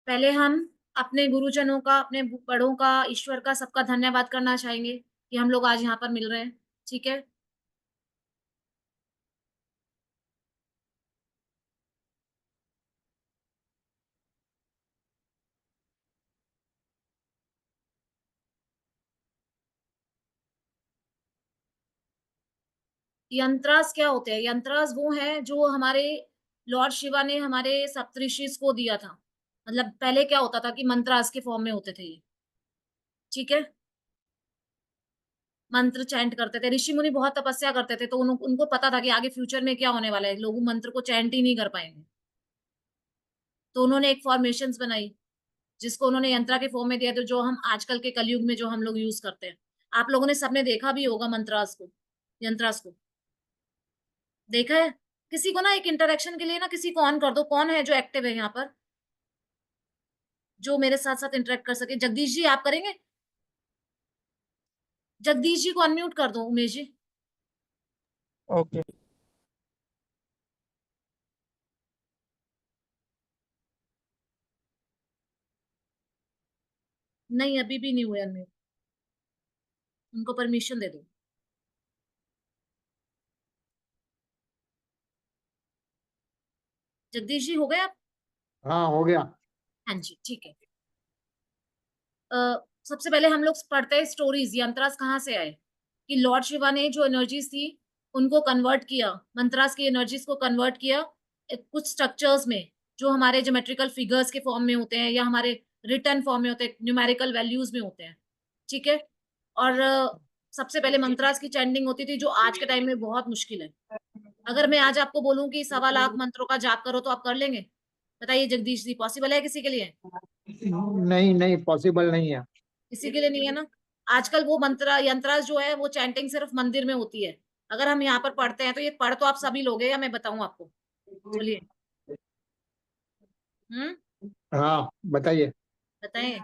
पहले हम अपने गुरुजनों का, अपने बड़ों का, ईश्वर का, सबका धन्यवाद करना चाहेंगे कि हम लोग आज यहाँ पर मिल रहे हैं। ठीक है? यंत्रास क्या होते हैं? यंत्रास वो हैं जो हमारे लॉर्ड शिवा ने हमारे सप्तऋषिज को दिया था। मतलब पहले क्या होता था कि मंत्रास के फॉर्म में होते थे ये। ठीक है? मंत्र चैंट करते थे। ऋषि मुनि बहुत तपस्या करते थे, तो उनको पता था कि आगे फ्यूचर में क्या होने वाला है। लोग मंत्र को चैंट ही नहीं कर पाएंगे। तो उन्होंने एक फॉर्मेशंस बनाई, जिसको उन्होंने यंत्रा के फॉर्म में दिया, तो जो हम आजकल के कलयुग में जो हम लोग यूज करते हैं। आप लोगों ने सबने देखा भी होगा मंत्रास को, यंत्रास को देखा है। किसी को ना एक इंटरेक्शन के लिए ना किसी को ऑन कर दो। कौन है जो एक्टिव है यहाँ पर, जो मेरे साथ साथ इंटरेक्ट कर सके? जगदीश जी, आप करेंगे? जगदीश जी को अनम्यूट कर दो, उमेश जी। ओके। नहीं, अभी भी नहीं हुए अनम्यूट। उनको परमिशन दे दो। जगदीश जी, हो गए आप? हाँ, हो गया। हाँ जी, ठीक है। सबसे पहले हम लोग पढ़ते हैं स्टोरीज, यंत्रास कहाँ से आए। कि लॉर्ड शिवा ने जो एनर्जीज थी उनको कन्वर्ट किया, मंत्रास की एनर्जीज को कन्वर्ट किया कुछ स्ट्रक्चर्स में, जो हमारे ज्योमेट्रिकल फिगर्स के फॉर्म में होते हैं या हमारे रिटर्न फॉर्म में होते हैं, न्यूमेरिकल वैल्यूज में होते हैं। ठीक है? और सबसे पहले मंत्रास की चैंटिंग होती थी, जो आज के टाइम में बहुत मुश्किल है। अगर मैं आज आपको बोलूं कि 1.25 लाख मंत्रों का जाप करो, तो आप कर लेंगे? बताइए जगदीश जी, पॉसिबल है किसी के लिए? नहीं नहीं, पॉसिबल नहीं है। किसी के लिए नहीं है ना। आजकल वो मंत्र यंत्रास जो है वो चैंटिंग सिर्फ मंदिर में होती है। अगर हम यहाँ पर पढ़ते हैं तो ये पढ़ तो आप सभी लोगे, या मैं बताऊं आपको? चलिए। हम्म। हाँ, बताइए। बताएं।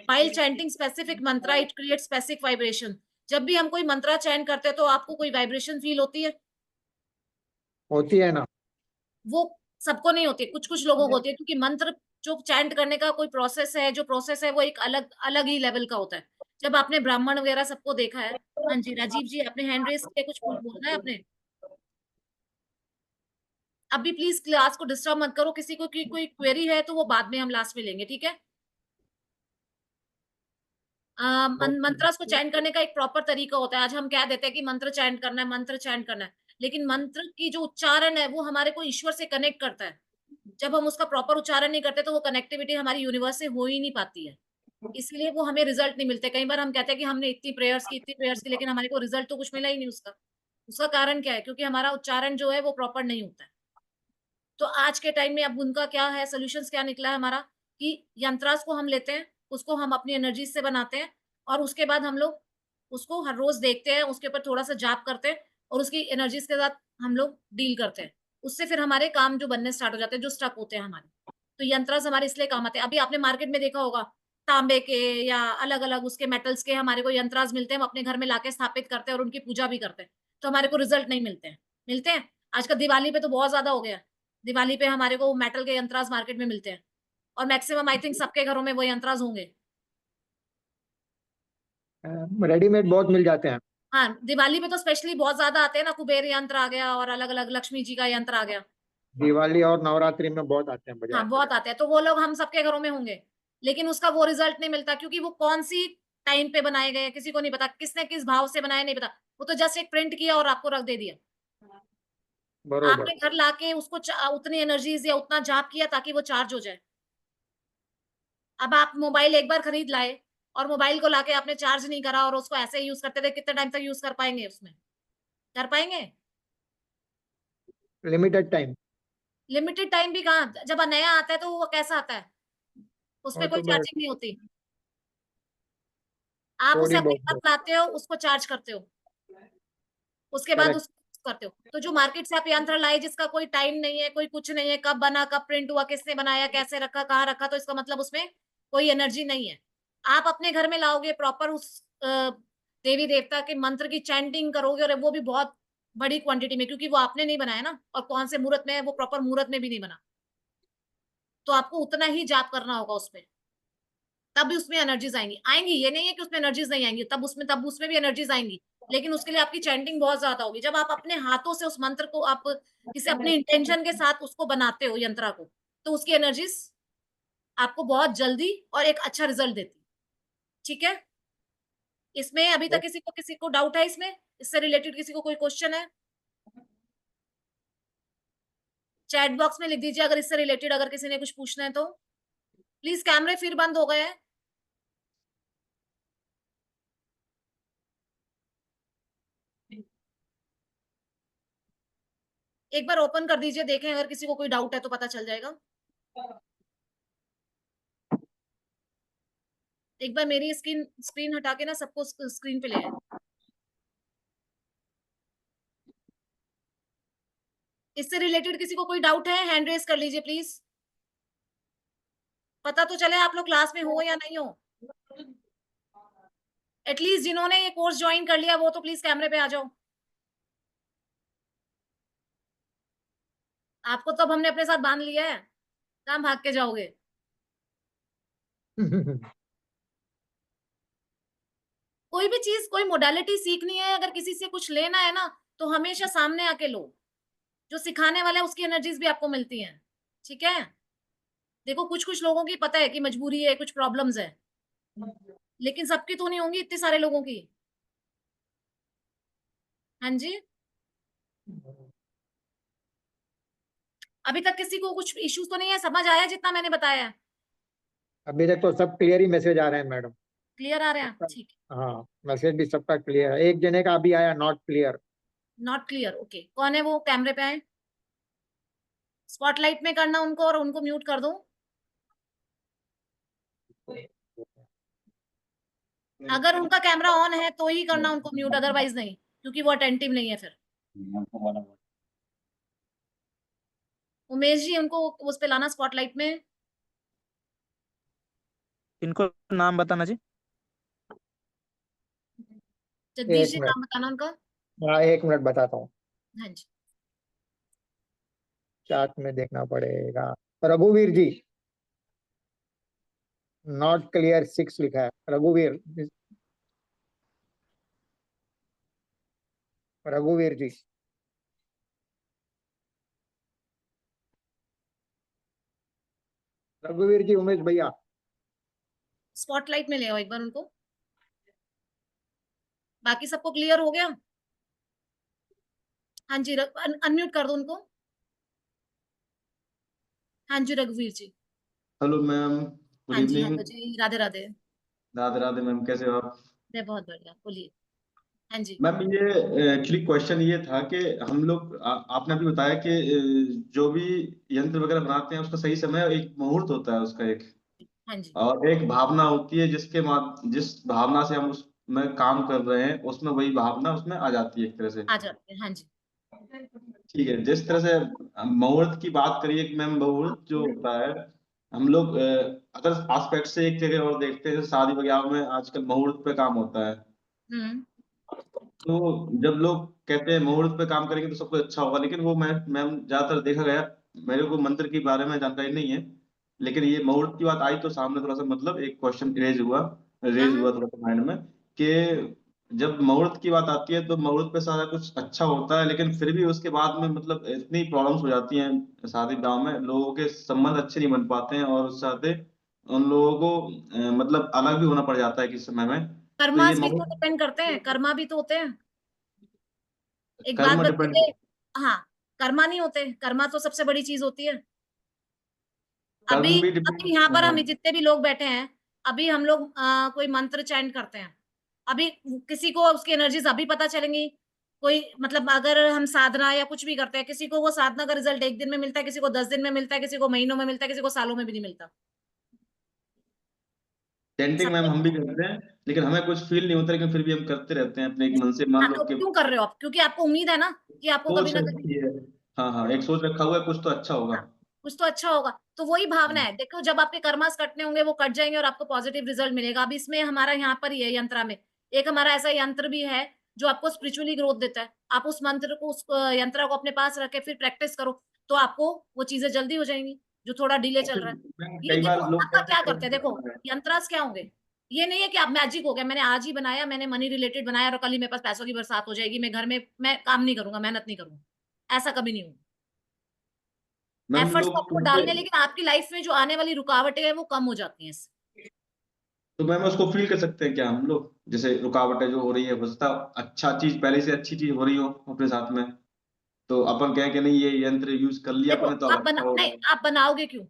while chanting specific mantra it creates specific vibration। जब भी हम कोई मंत्रा चैंट करते हैं तो आपको कोई वाइब्रेशन फील होती है? होती है ना। वो सबको नहीं होती, कुछ कुछ लोगों को होती है, क्योंकि मंत्र जो चैंट करने का कोई प्रोसेस है, जो प्रोसेस है वो एक अलग अलग ही लेवल का होता है। जब आपने ब्राह्मण वगैरह सबको देखा है। हाँ जी, राजीव जी, आपने हैंड रेस किया, कुछ बोलना है आपने? अभी प्लीज क्लास को डिस्टर्ब मत करो। किसी को की कोई क्वेरी है तो वो बाद में हम लास्ट में लेंगे, ठीक है? ओके। मंत्र को चैंट करने का एक प्रॉपर तरीका होता है। आज हम कह देते हैं कि मंत्र चैंट करना है, मंत्र चैंट करना है। लेकिन मंत्र की जो उच्चारण है वो हमारे को ईश्वर से कनेक्ट करता है। जब हम उसका प्रॉपर उच्चारण नहीं करते तो वो कनेक्टिविटी हमारी यूनिवर्स से हो ही नहीं पाती है। इसलिए वो हमें रिजल्ट नहीं मिलते। कई बार हम कहते हैं कि हमने इतनी प्रेयर्स की, लेकिन हमारे को रिजल्ट तो कुछ मिला ही नहीं उसका। उसका कारण क्या है? क्योंकि हमारा उच्चारण जो है वो प्रॉपर नहीं होता है। तो आज के टाइम में अब उनका क्या है, सॉल्यूशंस क्या निकला है हमारा, कि यंत्रास को हम लेते हैं, उसको हम अपनी एनर्जीज से बनाते हैं, और उसके बाद हम लोग उसको हर रोज देखते हैं, उसके ऊपर थोड़ा सा जाप करते हैं, और उसकी एनर्जीज के साथ हम लोग डील करते हैं। उससे फिर हमारे काम जो बनने स्टार्ट हो जाते हैं, जो स्टक होते हैं हमारे। तो यंत्रास हमारे इसलिए काम आते हैं। अभी आपने मार्केट में देखा होगा, तांबे के या अलग अलग उसके मेटल्स के हमारे को यंत्रास मिलते हैं, हम अपने घर में लाके स्थापित करते हैं और उनकी पूजा भी करते हैं। तो हमारे को रिजल्ट नहीं मिलते हैं। मिलते हैं। आजकल दिवाली पे तो बहुत ज्यादा हो गया है। दिवाली पे हमारे को मेटल के यंत्रास मार्केट में मिलते हैं, और मैक्सिमम आई थिंक सबके घरों में वो यंत्रास होंगे। रेडीमेड बहुत मिल जाते हैं। हाँ, दिवाली पे तो स्पेशली बहुत ज्यादा आते हैं ना, कुबेर यंत्र आ गया और अलग अलग लक्ष्मी जी का यंत्र आ गया। दिवाली और नवरात्रि में बहुत आते हैं हाँ, बाजार। बहुत आते हैं, तो वो लोग हम सबके घरों में होंगे। लेकिन उसका वो रिजल्ट नहीं मिलता, क्योंकि वो कौन सी टाइम पे बनाए गए किसी को नहीं पता, किसने किस भाव से बनाया नहीं पता। वो तो जस्ट एक प्रिंट किया और आपको रख दे दिया। बरोबर। आपने घर लाके उसको उतनी एनर्जीज या उतना जाप किया ताकि वो चार्ज हो जाए। अब आप मोबाइल एक बार खरीद लाए, और मोबाइल को लाके आपने चार्ज नहीं करा और उसको ऐसे ही यूज करते थे, कितने टाइम तक यूज कर पाएंगे उसमें? कर पाएंगे? Limited time. लिमिटेड टाइम भी कहाँ, जब नया आता है तो वो कैसा आता है? उसपे कोई ऑटोमेट चार्जिंग नहीं होती। आप उसे थोड़ी अपने बहुत। पास लाते हो, उसको चार्ज करते हो, उसके बाद करेक्ट। उसको यूज करते हो। तो जो मार्केट से आप यंत्र लाए जिसका कोई टाइम नहीं है, कोई कुछ नहीं है, कब बना, कब प्रिंट हुआ, किसने बनाया, कैसे रखा, कहाँ रखा, तो इसका मतलब उसमें कोई एनर्जी नहीं है। आप अपने घर में लाओगे प्रॉपर उस देवी देवता के मंत्र की चैंटिंग करोगे, और वो भी बहुत बड़ी क्वांटिटी में, क्योंकि वो आपने नहीं बनाया ना, और कौन से मुहूर्त में है, वो प्रॉपर मुहूर्त में भी नहीं बना। तो आपको उतना ही जाप करना होगा उसपे। तब भी उसमें एनर्जीज़ आएँगी। आएँगी, ये नहीं है कि उसमें एनर्जीज़ नहीं आएँगी, तब उसमें भी एनर्जीज़ आएँगी। लेकिन उसके लिए आपकी चैंटिंग बहुत ज़्यादा होगी। जब आप अपने हाथों से उस मंत्र को आप किसी अपनी इंटेंशन के साथ उसको बनाते हो यंत्रा को, तो उसकी एनर्जीज़ आपको बहुत जल्दी और एक अच्छा रिज़ल्ट देती है। ठीक है? इसमें अभी तक किसी को डाउट है इसमें? इससे रिलेटेड किसी को कोई क्वेश्चन है? चैट बॉक्स में लिख दीजिए अगर इससे रिलेटेड अगर किसी ने कुछ पूछना है तो। प्लीज़ कैमरे फिर बंद हो गए हैं। एक बार ओपन कर दीजिए, देखें अगर किसी को कोई डाउट है तो पता चल जाएगा। एक बार मेरी स्क्रीन स्क्रीन हटा के ना सबको स्क्रीन पे ले आएं। इससे रिलेटेड किसी को कोई डाउट है, हैंड रेज़ कर लीजिए प्लीज़। पता तो चले आप लोग क्लास में हो या नहीं हो। एटलीस्ट जिन्होंने ये कोर्स जॉइन कर लिया वो तो प्लीज़ कैमरे पे आ जाओ। आपको तो अब हमने अपने साथ बाँध लिया है, कहाँ भाग के जाओगे? कोई भी चीज़, कोई मोडालिटी सीखनी है, अगर किसी से कुछ लेना है ना, तो हमेशा सामने आके लो। जो सिखाने वाला है उसकी एनर्जीज़ भी आपको मिलती हैं, ठीक है? देखो कुछ-कुछ लोगों की पता है कि मजबूरी है, कुछ प्रॉब्लम्स है, लेकिन सबकी तो नहीं होंगी इतने सारे लोगों की। हाँ जी, अभी तक किसी को कुछ इश्यूज़ तो नहीं है, समझ आया जितना मैंने बताया है? अभी तक तो सब क्लियर ही मैसेज आ रहे हैं मैडम। क्लियर आ रहे हैं? सबका, ठीक है, हाँ, मैसेज भी सबका क्लियर है। एक जने का अभी आया not clear. Not clear okay. कौन है वो कैमरे पे आएँ? स्पॉटलाइट में करना उनको और उनको म्यूट कर दूँ? अगर उनका कैमरा ऑन है तो ही करना उनको म्यूट अदरवाइज़ नहीं, क्योंकि वो अटेंटिव नहीं है फिर। उमेश जी उनको उस पे लाना स्पॉटलाइट में। इनको नाम बताना जी। जगदीश एक जी मिनट, नाम बताना उनका। हाँ, एक मिनट बताता हूँ। हाँ जी। चार्ट में देखना पड़ेगा। रघुवीर जी, नॉट क्लियर 6 लिखा है। रघुवीर, रघुवीर जी। रघुवीर जी, उमेश भैया। स्पॉटलाइट में ले आओ एक बार उनको। बाकी सबको क्लियर हो गया? हाँ जी, अनम्यूट कर दो उनको। हाँ जी, रघुवीर जी। हेलो मैम, गुड हाँ जी, इवनिंग। हेलो जी, राधे-राधे। राधे राधे मैम, कैसे हो आप? मैं बहुत बढ़िया, बोलिए। हाँ जी। मैम ये एक्चुअली क्वेश्चन ये था कि हम लोग आपने अभी बताया कि जो भी यंत्र वगैरह बनाते हैं उसका सही समय एक मुहूर्त होता है उसका एक, हाँ जी, और एक भावना होती है जिस भावना से हम उसमें काम कर रहे हैं उसमें वही भावना उसमें आ जाती है एक तरह से। आ जाते हैं। हाँ जी। ठीक है, जिस तरह से मुहूर्त की बात करिए कि मैम मुहूर्त जो होता है हम लोग अगर आस्पेक्ट से एक जगह और देखते हैं, शादी वगैरह में आजकल मुहूर्त पे काम होता है। हुँ, तो जब लोग कहते हैं मुहूर्त पे काम करेंगे तो सब कुछ अच्छा होगा, लेकिन वो मैम ज्यादातर देखा गया, मेरे को मंत्र के बारे में जानकारी नहीं है, लेकिन ये मुहूर्त की बात आई तो सामने थोड़ा सा मतलब एक क्वेश्चन हाँ, रेज हाँ। हुआ थोड़ा सा माइंड में कि जब मुहूर्त की बात आती है तो मुहूर्त पे सारा कुछ अच्छा होता है, लेकिन फिर भी उसके बाद में मतलब इतनी प्रॉब्लम्स हो जाती हैं शादी ब्याह में, लोगों के संबंध अच्छे नहीं बन पाते हैं और उससे साथ उन लोगों को मतलब अलग भी होना पड़ जाता है किस समय में। तो ये कर्मास भी तो मुहूर्त डिपेंड करते हैं, कर्मा भी तो होते हैं। एक बात कर्म डिपेंड। बताइए। हाँ, कर्मा नहीं होते, कर्मा तो सबसे बड़ी चीज़ होती है। अभी कर्म भी अभी यहाँ डिपेंड। पर हम जितने भी लोग बैठे हैं, अभी हम लोग कोई मंत्र चैंट करते हैं। अभी किसी को उसकी एनर्जीज़ अभी पता चलेंगी, कोई मतलब अगर हम साधना या कुछ भी करते हैं, किसी को वो साधना का रिज़ल्ट 1 दिन में मिलता है, किसी को 10 दिन में मिलता है, किसी को महीनों में मिलता है, किसी को सालों में भी नहीं मिलता। चैंटिंग मैम सबके हम भी करते हैं, लेकिन हमें कुछ फील नहीं होता, लेकिन फिर भी हम करते रहते हैं अपने एक मन से, मान हाँ, लो तो कि क्यों कर रहे हो आप? क्योंकि आपको उम्मीद है ना कि आपको कभी सोच ना कभी रखी है। हाँ हाँ, एक सोच रखा हुआ है कुछ तो अच्छा होगा। हाँ, कुछ तो अच्छा होगा। तो वही भावना है। देखो जब आपके कर्मास कटने होंगे वो कट जाएँगे और आपको पॉजिटिव रिजल्ट मिलेगा। अब इसमें हमारा यहाँ पर ही है यंत्रा में, एक हमारा ऐसा यंत्र भी है जो आपको स्पिरिचुअली ग्रोथ देता है। आप उस मंत्र को उस यंत्रा को अपने पास रख के फिर प्रैक्टिस करो, तो आपको वो चीज़ें जल्दी हो जाएँगी। जो थोड़ा डिले चल रहा है। ये कई बार देखो लोग आपका कहते क्या हैं करते हैं, देखो यंत्रास क्या होंगे, ये नहीं है कि आप मैजिक हो गया, मैंने आज ही बनाया, मैंने मनी रिलेटेड बनाया और कल ही मेरे पास पैसों की बरसात हो जाएगी, मैं घर में मैं काम नहीं करूंगा, मेहनत नहीं करूंगा, ऐसा कभी नहीं होगा। मैम एफर्ट्स तो लोग आपको डालने हैं, लेकिन आपकी लाइफ में जो आने वाली रुकावटें हैं वो कम हो जाती हैं इससे। तो मैम उसको फील कर सकते हैं क्या हम लोग, जैसे रुकावटें जो हो रही है, हो सकता है अच्छा चीज पहले से अच्छी चीज हो रही हो अपने साथ में, तो अपन कहें कि नहीं ये यंत्र यूज कर लिया देखो अपन ने तो आप अब बना अच्छा हो रहा नहीं, है। आप बनाओगे क्यों?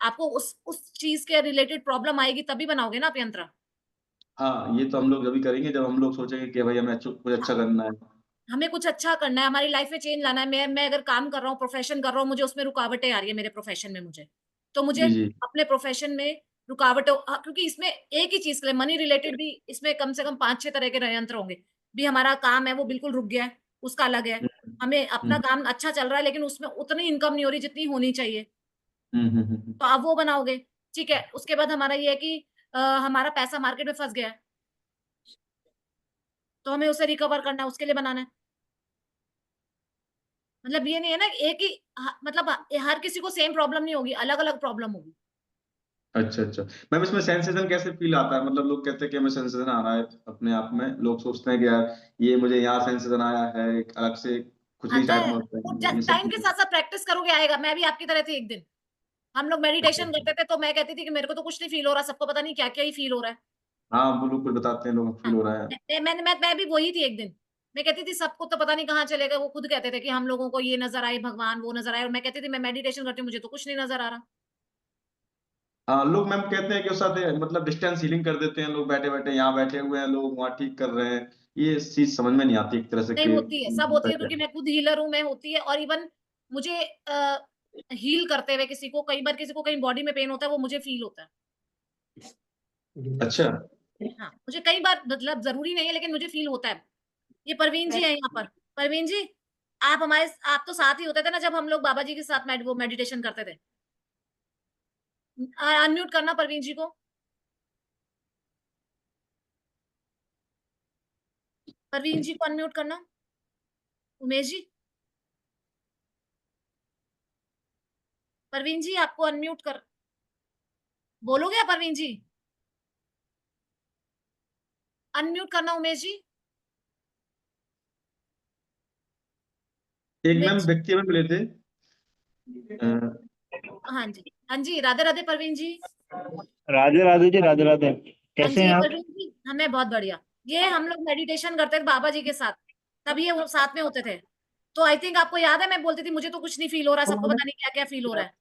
आपको उस चीज के रिलेटेड प्रॉब्लम आएगी तभी बनाओगे ना आप यंत्र। हाँ, ये तो हम लोग जब भी करेंगे जब हम लोग सोचेंगे कि भाई हमें कुछ अच्छा करना है। हमें कुछ अच्छा करना है, हमारी लाइफ में चेंज लाना है। मैं अगर काम कर रहा हूँ, प्रोफेशन कर रहा हूँ, मुझे उसमें रुकावटें आ रही है मेरे प्रोफेशन में, मुझे तो मुझे जी जी। अपने प्रोफेशन में रुकावटों क्योंकि इसमें एक ही चीज के लिए मनी रिलेटेड भी इसमें कम से कम 5-6 तरह के यंत्र होंगे। भी हमारा काम है वो बिल्कुल रुक गया है, उसका अलग है। हमें अपना हम्म काम अच्छा चल रहा है लेकिन उसमें उतनी इनकम नहीं हो रही जितनी होनी चाहिए, हम्म। तो आप वो बनाओगे। ठीक है, उसके बाद हमारा ये है कि हमारा पैसा मार्केट में फंस गया है, तो हमें उसे रिकवर करना है, उसके लिए बनाना है। मतलब ये नहीं है ना एक ही मतलब हर किसी को सेम प्रॉब्लम नहीं होगी, अलग-अलग प्रॉब्लम होगी। अच्छा अच्छा। मैम इसमें सेंसेशन कैसे फील आता है, मतलब लोग कहते हैं कि हमें सेंसेशन आ रहा है अपने आप में, लोग सोचते हैं कि यार ये मुझे यहाँ सेंसेशन आया है, एक अलग से खुजली आता टाइप है, में होता वो है, ये सब टाइम के चीजें। साथ-साथ प्रैक्टिस करोगे आएगा। मैं भी आपकी तरह थी एक दिन। हम लोग अच्छा मेडिटेशन अच्छा। करते थे तो मैं कहती थी कि मेरे को तो कुछ नहीं फील हो रहा, सबको पता नहीं क्या-क्या ही फील हो रहा है। हाँ वो लोग कुछ बताते हैं, लोग फील हाँ, हो रहा है। मैं भी वही थी एक दिन। मैं कहती थी सबको तो पता नहीं कहाँ चले गए, वो खुद कहते थे कि हम लोगों को ये नज़र आए भगवान, वो नज़र आए और मैं कहती थी मैं मेडिटेशन करती हूँ, मुझे तो कुछ नहीं नज़र आ रहा। हाँ लोग मैम कहते हैं कि उस साथ मतलब डिस्टेंस हीलिंग कर देते हैं, लोग बैठे बैठे यहाँ बैठे हुए हैं, लोग वहाँ ठीक कर रहे हैं। ये चीज समझ में नहीं आती एक तरह से नहीं कि होती है, सब होती है क्योंकि मैं खुद हीलर हूँ, मैं होती है और इवन मुझे हील करते हुए किसी को कई बार किसी को कहीं बॉडी में पेन होता है, वो मुझे फील होता है। अच्छा। हाँ, मुझे कई बार मतलब ज़रूरी नहीं है लेकिन मुझे फील होता है। ये परवीन जी हैं यहाँ पर। परवीन जी, आप तो साथ ही होते थे ना जब हम लोग बाबा जी के साथ वो मेडिटेशन करते थे। अनम्यूट करना परवीन जी को। परवीन जी को अनम्यूट करना। उमेश जी, परवीन जी आपको अनम्यूट कर बोलोगे आप परवीन जी? अनम्यूट करना उमेश जी। एक मैम उमेश व्यक्ति हमें मिले थे, अ, हाँ जी। हाँ जी, राधे-राधे परवीन जी। राधे राधे जी, राधे राधे। हाँ कैसे जी, हैं आप? परवीन जी, हमें बहुत बढ़िया। ये हम लोग मेडिटेशन करते थे बाबा जी के साथ, तब ये वो साथ में होते थे। तो आई थिंक आपको याद है मैं बोलती थी मुझे तो कुछ नहीं फ़ील हो रहा, सबको पता नहीं क्या-क्या फ़ील हो रहा है।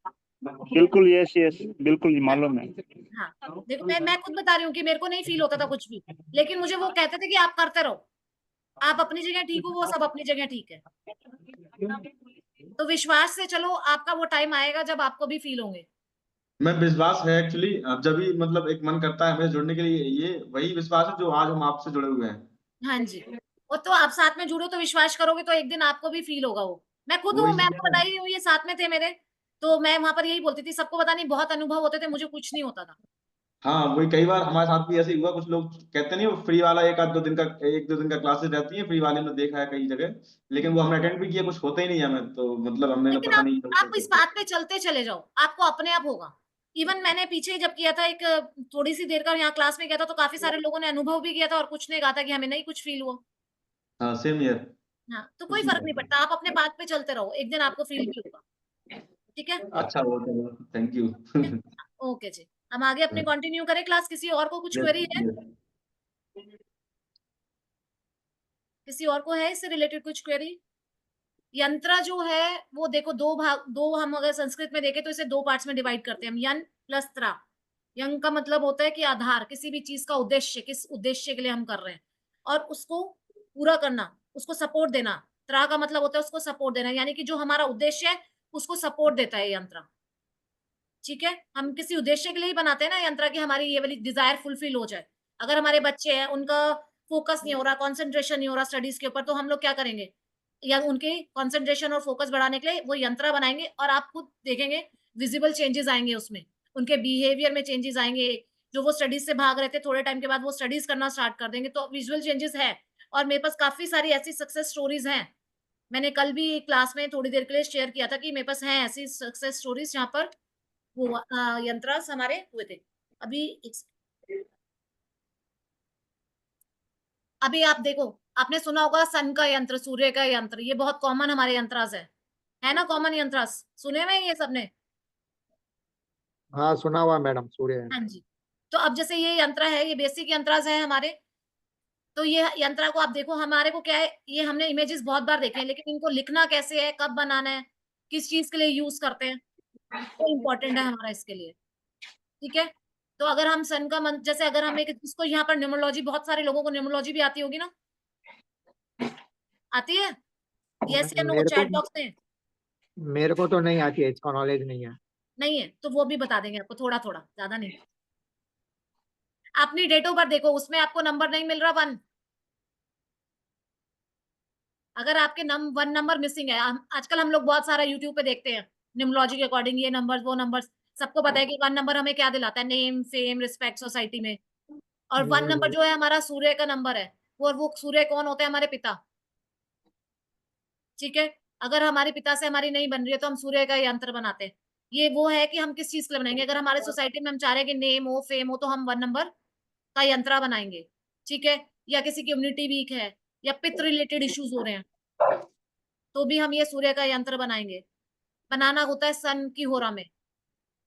बिल्कुल, यस यस, बिल्कुल मालूम है। हाँ, देखो मैं खुद बता रही हूँ कि मेरे को नहीं फ़ील होता था कुछ भी, लेकिन मुझे वो कहते थे कि आप करते रहो। आप अपनी जगह ठीक हो, वो सब अपनी जगह ठीक है। तो विश्वास से चलो, आपका वो टाइम आएगा जब आपको भी फ़ील होंगे। मैं विश्वास है एक्चुअली, अब जब भी मतलब एक मन करता है हमें जुड़ने के लिए, ये वही विश्वास है जो आज हम आपसे जुड़े हुए हैं। हाँ जी, और तो आप साथ में जुड़ो तो विश्वास करोगे तो एक दिन आपको भी फ़ील होगा वो। मैं खुद हूँ, वही मैं चीज आपको है बता ना। ही रही हूँ, ये साथ में थे मेरे, तो मैं वहाँ पर यही बोलती थी सबको पता नहीं बहुत अनुभव होते थे, मुझे कुछ नहीं होता था। हाँ वही, कई बार हमारे साथ भी ऐसे ही हुआ, कुछ लोग कहते नहीं वो फ्री वाला एक दो दिन का क्लासेस रहती है फ्री वाले में, देखा है कई जगह, लेकिन वो हमने अटेंड भी किया, कुछ होता ही नहीं है हमें, तो मतलब हमने ना लेकिन पता आप नहीं आप इस बात पे चलते चले जाओ, आपको अपने आप होगा। इवन मैंने पीछे जब किया था एक थोड़ी-सी देर का यहाँ क्लास में किया था, तो काफ़ी सारे लोगों ने अनुभव भी किया था और कुछ ने कहा था कि हमें नहीं कुछ फ़ील हुआ। हाँ सेम ईयर। हाँ, तो कोई फ़र्क नहीं पड़ता, आप अपने बात पे चलते रहो, एक दिन आपको फ़ील भी होगा। ठीक है? अच्छा वो तो थैंक यू। ओके जी। हम आगे अपनी कंटिन्यू करें क्लास, किसी और को कुछ यस क्वेरी है? यस। किसी और को है इससे रिलेटेड कुछ क्वेरी? यंत्र जो है वो देखो 2 हम अगर संस्कृत में देखें तो इसे 2 पार्ट्स में डिवाइड करते हैं हम, यन प्लस त्र। यंग का मतलब होता है कि आधार, किसी भी चीज़ का उद्देश्य, किस उद्देश्य के लिए हम कर रहे हैं और उसको पूरा करना, उसको सपोर्ट देना। त्र का मतलब होता है उसको सपोर्ट देना, यानी कि जो हमारा उद्देश्य है उसको सपोर्ट देता है यंत्र। ठीक है? हम किसी उद्देश्य के लिए ही बनाते हैं ना यंत्र कि हमारी ये वाली डिज़ायर फुलफिल हो जाए। अगर हमारे बच्चे हैं, उनका फ़ोकस नहीं हो रहा, कंसंट्रेशन नहीं हो रहा स्टडीज़ के ऊपर, तो हम लोग क्या करेंगे? या उनके कंसंट्रेशन और फ़ोकस बढ़ाने के लिए वो यंत्र बनाएँगे और आप खुद देखेंगे विज़िबल चेंजेज़ आएँगे उसमें। उनके बिहेवियर में चेंजेज़ आएँगे, जो वो स्टडीज़ से भाग रहे थे, थोड़े टाइम के बाद वो स्टडीज़ करना स्टार्ट कर देंगे, तो विज़ुअल चेंजेज़ है और मेरे पास काफ़ी सारी ऐसी सक्सेस स्टोरीज़ हैं। मैंने कल भी क्लास में थोड़ी देर के लिए शेयर किया था कि मेरे पास हैं ऐसी सक्सेस स्टोरीज़ जहाँ पर वो यंत्रास हमारे हुए थे। अभी आप देखो, आपने सुना होगा सन का यंत्र, सूर्य का यंत्र, ये बहुत कॉमन हमारे यंत्रास है ना? कॉमन यंत्रास सुने हुए हैं ये सबने? हाँ सुना हुआ मैडम, सूर्य। हाँ जी। तो अब जैसे ये यंत्र है, ये बेसिक यंत्रास है हमारे। तो ये यंत्रा को आप देखो, हमारे को क्या है, ये हमने इमेजेस बहुत बार देखे हैं, लेकिन इनको लिखना कैसे है, कब बनाना है, किस चीज के लिए यूज करते हैं, वो इम्पोर्टेंट है हमारा इसके लिए। ठीक है? तो अगर हम सन का मंत्र, जैसे अगर हम एक इसको यहाँ पर न्यूमरोलॉजी, बहुत सारे लोगों को न्यूमरोलॉजी भी आती होगी ना? आती है? यस या नो मेरे को चैट बॉक्स में? मेरे को तो नहीं आती है, इसका नॉलेज नहीं है। नहीं है तो वो भी बता देंगे आपको, थोड़ा थोड़ा, ज्यादा नहीं। अपनी डेट ऑफ बर्थ देखो, उसमें आपको नंबर नहीं मिल रहा 1। अगर आपके 1 नंबर मिसिंग है, आजकल हम लोग बहुत सारा यूट्यूब पे देखते हैं न्यूमरोलॉजी के अकॉर्डिंग, ये नंबर्स वो नंबर्स, सबको पता है कि 1 नंबर हमें क्या दिलाता है, नेम फेम रिस्पेक्ट सोसाइटी में। और 1 नंबर हम्म, जो है हमारा सूर्य का नंबर है, वो सूर्य कौन होते हैं? हमारे पिता। ठीक है? अगर हमारे पिता से हमारी नहीं बन रही है तो हम सूर्य का यंत्र बनाते हैं। ये वो है कि हम किस चीज के लिए बनाएंगे, अगर हमारे सोसाइटी में हम चाह रहे हैं कि नेम हो फेम हो, तो हम 1 नंबर का यंत्र बनाएंगे। ठीक है? या किसी की इम्यूनिटी वीक है, या पित्त रिलेटेड इश्यूज हो रहे हैं, तो भी हम ये सूर्य का यंत्र बनाएंगे। बनाना होता है सन की होरा में।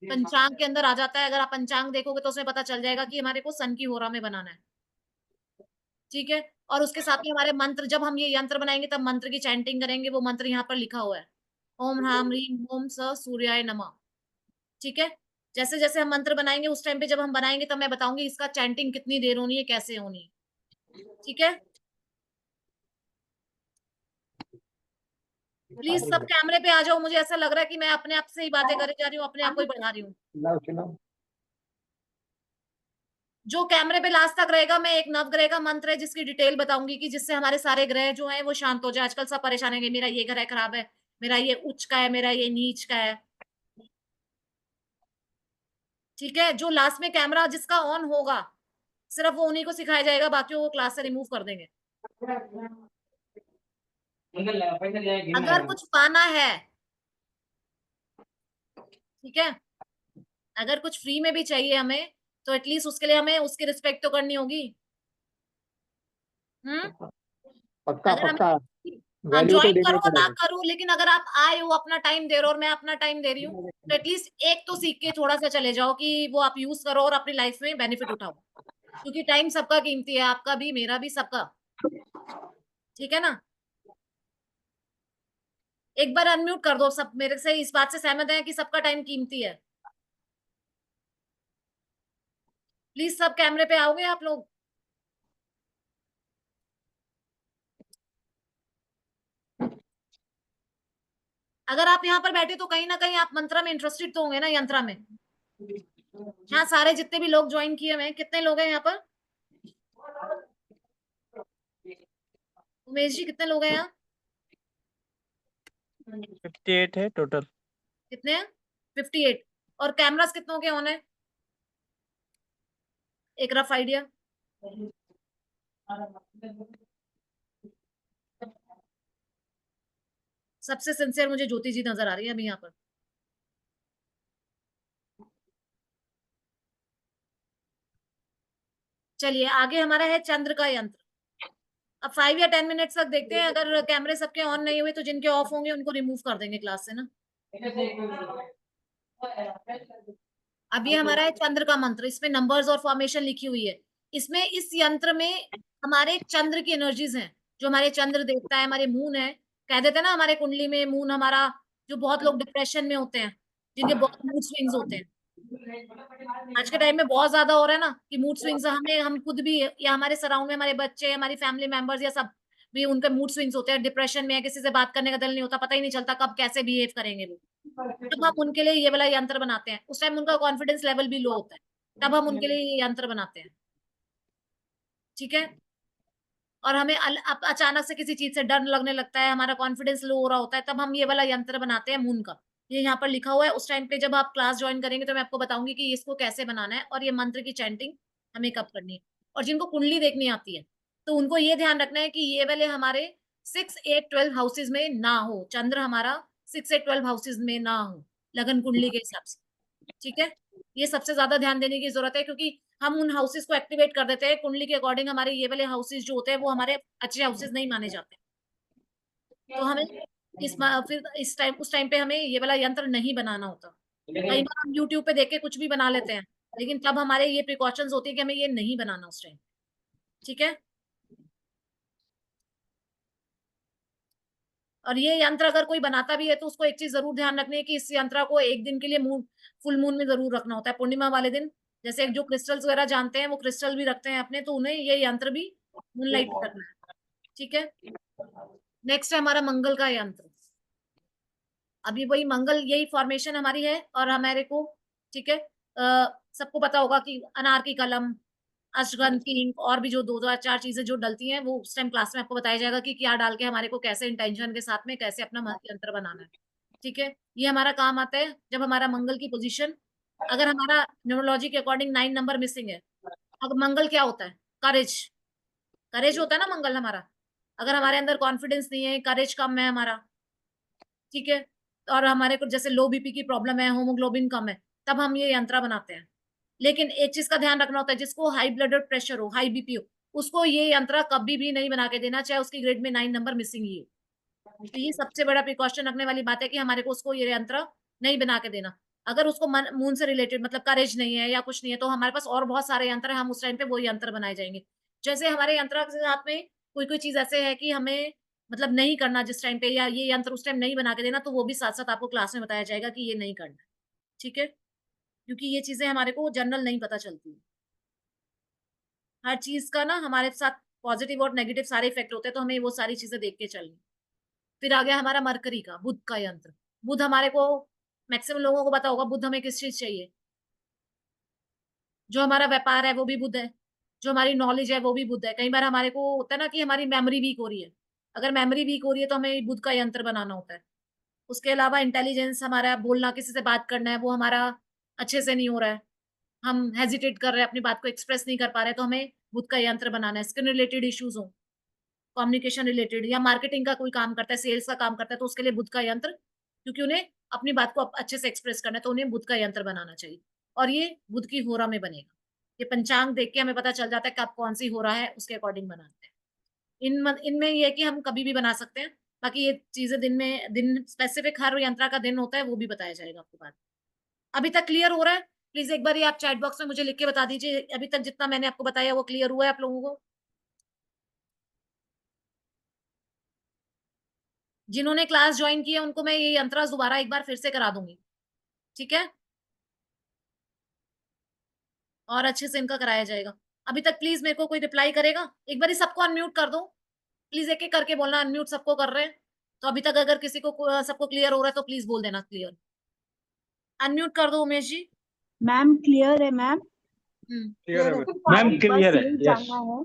पंचांग के अंदर आ जाता है, अगर आप पंचांग देखोगे तो उसमें पता चल जाएगा कि हमारे को सन की होरा में बनाना है। ठीक है? और उसके साथ में हमारे मंत्र, जब हम ये यंत्र बनाएंगे तब मंत्र की चैंटिंग करेंगे, वो मंत्र यहाँ पर लिखा हुआ है। ओम ह्राम ह्रीम ओम स सूर्याय नमः। ठीक है? जैसे जैसे हम मंत्र बनाएंगे, उस टाइम पे जब हम बनाएंगे तब मैं बताऊंगी इसका चैंटिंग कितनी देर होनी है, कैसे होनी है। ठीक है? प्लीज सब कैमरे पे आ जाओ, मुझे ऐसा लग रहा है कि मैं अपने आप से ही बातें करे जा रही हूँ, अपने आप को ही बढ़ा रही हूँ। चिल्लाओ चिल्लाओ। जो कैमरे पे लास्ट तक रहेगा, मैं एक नवग्रह का मंत्र है जिसकी डिटेल बताऊंगी, कि जिससे हमारे सारे ग्रह जो हैं वो शांत हो जाए। आजकल सब परेशान है कि मेरा ये ग्रह खराब है, मेरा ये उच्च का है, मेरा ये नीच का है। ठीक है? जो लास्ट में कैमरा जिसका ऑन होगा, सिर्फ वो उन्हीं को सिखाया जाएगा, बाकी वो क्लास से रिमूव कर देंगे। अगर कुछ पाना है, ठीक है, अगर कुछ फ्री में भी चाहिए हमें, तो एटलीस्ट उसके लिए हमें उसकी रिस्पेक्ट तो करनी होगी। पक्का अगर पक्का। हाँ, वैल्यू तो ज्वाइन देना ही करो ना पड़ेगा। करो, लेकिन अगर आप आए हो, अपना टाइम दे रहे हो और मैं अपना टाइम दे रही हूँ, तो एटलीस्ट एक तो सीख के थोड़ा सा चले जाओ, कि वो आप यूज करो और अपनी लाइफ में बेनिफिट उठाओ। क्योंकि टाइम सबका कीमती है, आपका भी, मेरा भी, सबका। ठीक है ना? एक बार अनम्यूट कर दो सब, मेरे से इस बात से सहमत है कि सबका टाइम कीमती है। प्लीज सब कैमरे पे आओगे आप लोग? अगर आप यहाँ पर बैठे तो कहीं ना कहीं आप मंत्रा में इंटरेस्टेड तो होंगे ना, यंत्रा में। यहाँ सारे जितने भी लोग ज्वाइन किए हुए हैं, कितने लोग हैं यहाँ पर? उमेश जी, कितने लोग हैं यहाँ? 58 है टोटल। कितने हैं? 58। और कैमरास कितनों के ऑन है? एक रफ आइडिया। सबसे सिंसियर मुझे ज्योति जी नजर आ रही है अभी यहाँ पर। चलिए, आगे हमारा है चंद्र का यंत्र। अब 5 या 10 मिनट्स तक देखते हैं, अगर कैमरे सबके ऑन नहीं हुए तो जिनके ऑफ होंगे उनको रिमूव कर देंगे क्लास से ना। अब ये हमारा है चंद्र का मंत्र, इसमें नंबर्स और फॉर्मेशन लिखी हुई है। इसमें इस यंत्र में हमारे चंद्र की एनर्जीज हैं, जो हमारे चंद्र देवता है, हमारे मून है। कह देते हैं ना, हमारे कुंडली में मून हमारा, जो बहुत लोग डिप्रेशन में होते हैं, जिनके बहुत मूड स्विंग्स होते हैं। आज के टाइम में बहुत ज्यादा हो रहा है ना, कि मूड स्विंग्स, हमें, हम खुद भी, या हमारे सराउंड में हमारे बच्चे, हमारी फैमिली मेंबर्स, या सब भी, उनके मूड स्विंग्स होते हैं, डिप्रेशन में है, किसी से बात करने का दिल नहीं होता, पता ही नहीं चलता कब कैसे बिहेव करेंगे वो। तब हम उनके लिए ये वाला यंत्र बनाते हैं। उस टाइम उनका कॉन्फिडेंस लेवल भी लो होता है, तब हम उनके लिए ये यंत्र बनाते हैं। ठीक है? और हमें अचानक से किसी चीज से डर लगने लगता है, हमारा कॉन्फिडेंस लो हो रहा होता है, तब हम ये वाला यंत्र बनाते हैं मून का। ये यहाँ पर लिखा हुआ है। उस टाइम पे जब आप क्लास ज्वाइन करेंगे तो मैं आपको बताऊंगी कि इसको कैसे बनाना है, और ये मंत्र की चैंटिंग हमें कब करनी है। और जिनको कुंडली देखनी आती है, तो उनको ये ध्यान रखना है कि ये वाले हमारे 6, 8, 12 हाउसेज में ना हो, चंद्र हमारा 6, 8, 12 हाउसेज में ना हो, लगन कुंडली के हिसाब से। ठीक है, ये सबसे ज्यादा ध्यान देने की जरूरत है, क्योंकि हम उन हाउसेस को एक्टिवेट कर देते हैं कुंडली के अकॉर्डिंग। हमारे ये वाले हाउसेस जो होते हैं वो हमारे अच्छे हाउसेस नहीं माने जाते, तो हमें फिर इस टाइम उस टाइम पे हमें ये वाला यंत्र नहीं बनाना होता। कई बार हम यूट्यूब पे देख के कुछ भी बना लेते हैं, लेकिन तब हमारे ये प्रिकॉशंस होती है कि हमें ये नहीं बनाना उस टाइम। ठीक है, और ये यंत्र अगर कोई बनाता भी है तो उसको एक चीज जरूर ध्यान रखनी है कि इस यंत्र को एक दिन के लिए मून फुल मून में जरूर रखना होता है, पूर्णिमा वाले दिन। जैसे जो क्रिस्टल्स वगैरह जानते हैं वो क्रिस्टल भी रखते हैं अपने, तो उन्हें ये यंत्र भी मूनलाइट पे रखना है। ठीक है, नेक्स्ट है हमारा मंगल का यंत्र। अभी वही मंगल, यही फॉर्मेशन हमारी है और हमारे को, ठीक है, सबको पता होगा कि अनार की कलम, अश्वगंध इंक और भी जो दो दो चार चीजें जो डलती हैं वो उस टाइम क्लास में आपको बताया जाएगा कि क्या डाल के हमारे को कैसे इंटेंशन के साथ में कैसे अपना यंत्र बनाना है। ठीक है, ये हमारा काम आता है जब हमारा मंगल की पोजीशन, अगर हमारा न्यूमरोलॉजी के अकॉर्डिंग 9 नंबर मिसिंग है। अब मंगल क्या होता है? करेज, करेज होता है ना मंगल हमारा। अगर हमारे अंदर कॉन्फिडेंस नहीं है, करेज कम है हमारा, ठीक है, और हमारे को जैसे लो बीपी की प्रॉब्लम है, हीमोग्लोबिन कम है, तब हम ये यंत्र बनाते हैं। लेकिन एक चीज का ध्यान रखना होता है, जिसको हाई ब्लड प्रेशर हो, हाई बीपी हो, उसको ये यंत्र कभी भी नहीं बना के देना, चाहे उसकी ग्रेड में 9 नंबर मिसिंग ही हो। तो ये सबसे बड़ा प्रिकॉशन रखने वाली बात है कि हमारे को उसको ये यंत्र नहीं बना के देना। अगर उसको मून से रिलेटेड मतलब करेज नहीं है या कुछ नहीं है, तो हमारे पास और बहुत सारे यंत्र है, हम उस टाइम पे वो यंत्र बनाए जाएंगे। जैसे हमारे यंत्र के साथ में कोई कोई चीज ऐसे है कि हमें मतलब नहीं करना जिस टाइम पे, या ये यंत्र उस टाइम नहीं बना के देना, तो वो भी साथ साथ आपको क्लास में बताया जाएगा कि ये नहीं करना। ठीक है, क्योंकि ये चीजें हमारे को जनरल नहीं पता चलती। हर चीज का ना हमारे साथ पॉजिटिव और नेगेटिव सारे इफेक्ट होते हैं, तो हमें वो सारी चीजें देख के चलनी। फिर आ गया हमारा मरकरी का, बुध का यंत्र। बुध हमारे को, मैक्सिमम लोगों को पता होगा बुध हमें किस चीज चाहिए। जो हमारा व्यापार है वो भी बुध है, जो हमारी नॉलेज है वो भी बुध है। कई बार हमारे को होता है ना कि हमारी मेमोरी वीक हो रही है, अगर मेमोरी वीक हो रही है तो हमें बुध का यंत्र बनाना होता है। उसके अलावा इंटेलिजेंस, हमारा बोलना, किसी से बात करना है, वो हमारा अच्छे से नहीं हो रहा है, हम हेजिटेट कर रहे हैं, अपनी बात को एक्सप्रेस नहीं कर पा रहे, तो हमें बुध का यंत्र बनाना है। स्किन रिलेटेड इश्यूज हो, कम्युनिकेशन रिलेटेड, या मार्केटिंग का कोई काम करता है, सेल्स का काम करता है, तो उसके लिए बुध का यंत्र, क्योंकि उन्हें अपनी बात को अच्छे से एक्सप्रेस करना है, तो उन्हें बुध का यंत्र बनाना चाहिए। और ये बुध की होरा में बनेगा। ये पंचांग देख के हमें पता चल जाता है कब कौन सी होरा है, उसके अकॉर्डिंग बनाते हैं। इनमें ये है कि हम कभी भी बना सकते हैं। बाकी ये चीजें दिन स्पेसिफिक हर यंत्र का दिन होता है, वो भी बताया जाएगा आपको बाद। अभी तक क्लियर हो रहा है? प्लीज एक बार ये आप चैट बॉक्स में मुझे लिख के बता दीजिए, अभी तक जितना मैंने आपको बताया वो क्लियर हुआ है आप लोगों को? जिन्होंने क्लास ज्वाइन की है उनको मैं ये यंत्र दोबारा एक बार फिर से करा दूंगी। ठीक है, और अच्छे से इनका कराया जाएगा। अभी तक प्लीज मेरे को कोई रिप्लाई करेगा? एक बार सबको अनम्यूट कर दो, प्लीज एक एक करके बोलना। अनम्यूट सबको कर रहे हैं, तो अभी तक अगर किसी को सबको क्लियर हो रहा है तो प्लीज बोल देना क्लियर। अनम्यूट कर दो उमेश जी। मैम क्लियर है मैम। क्लियर है मैम बस क्लियर है, यही यस जानना है मैम,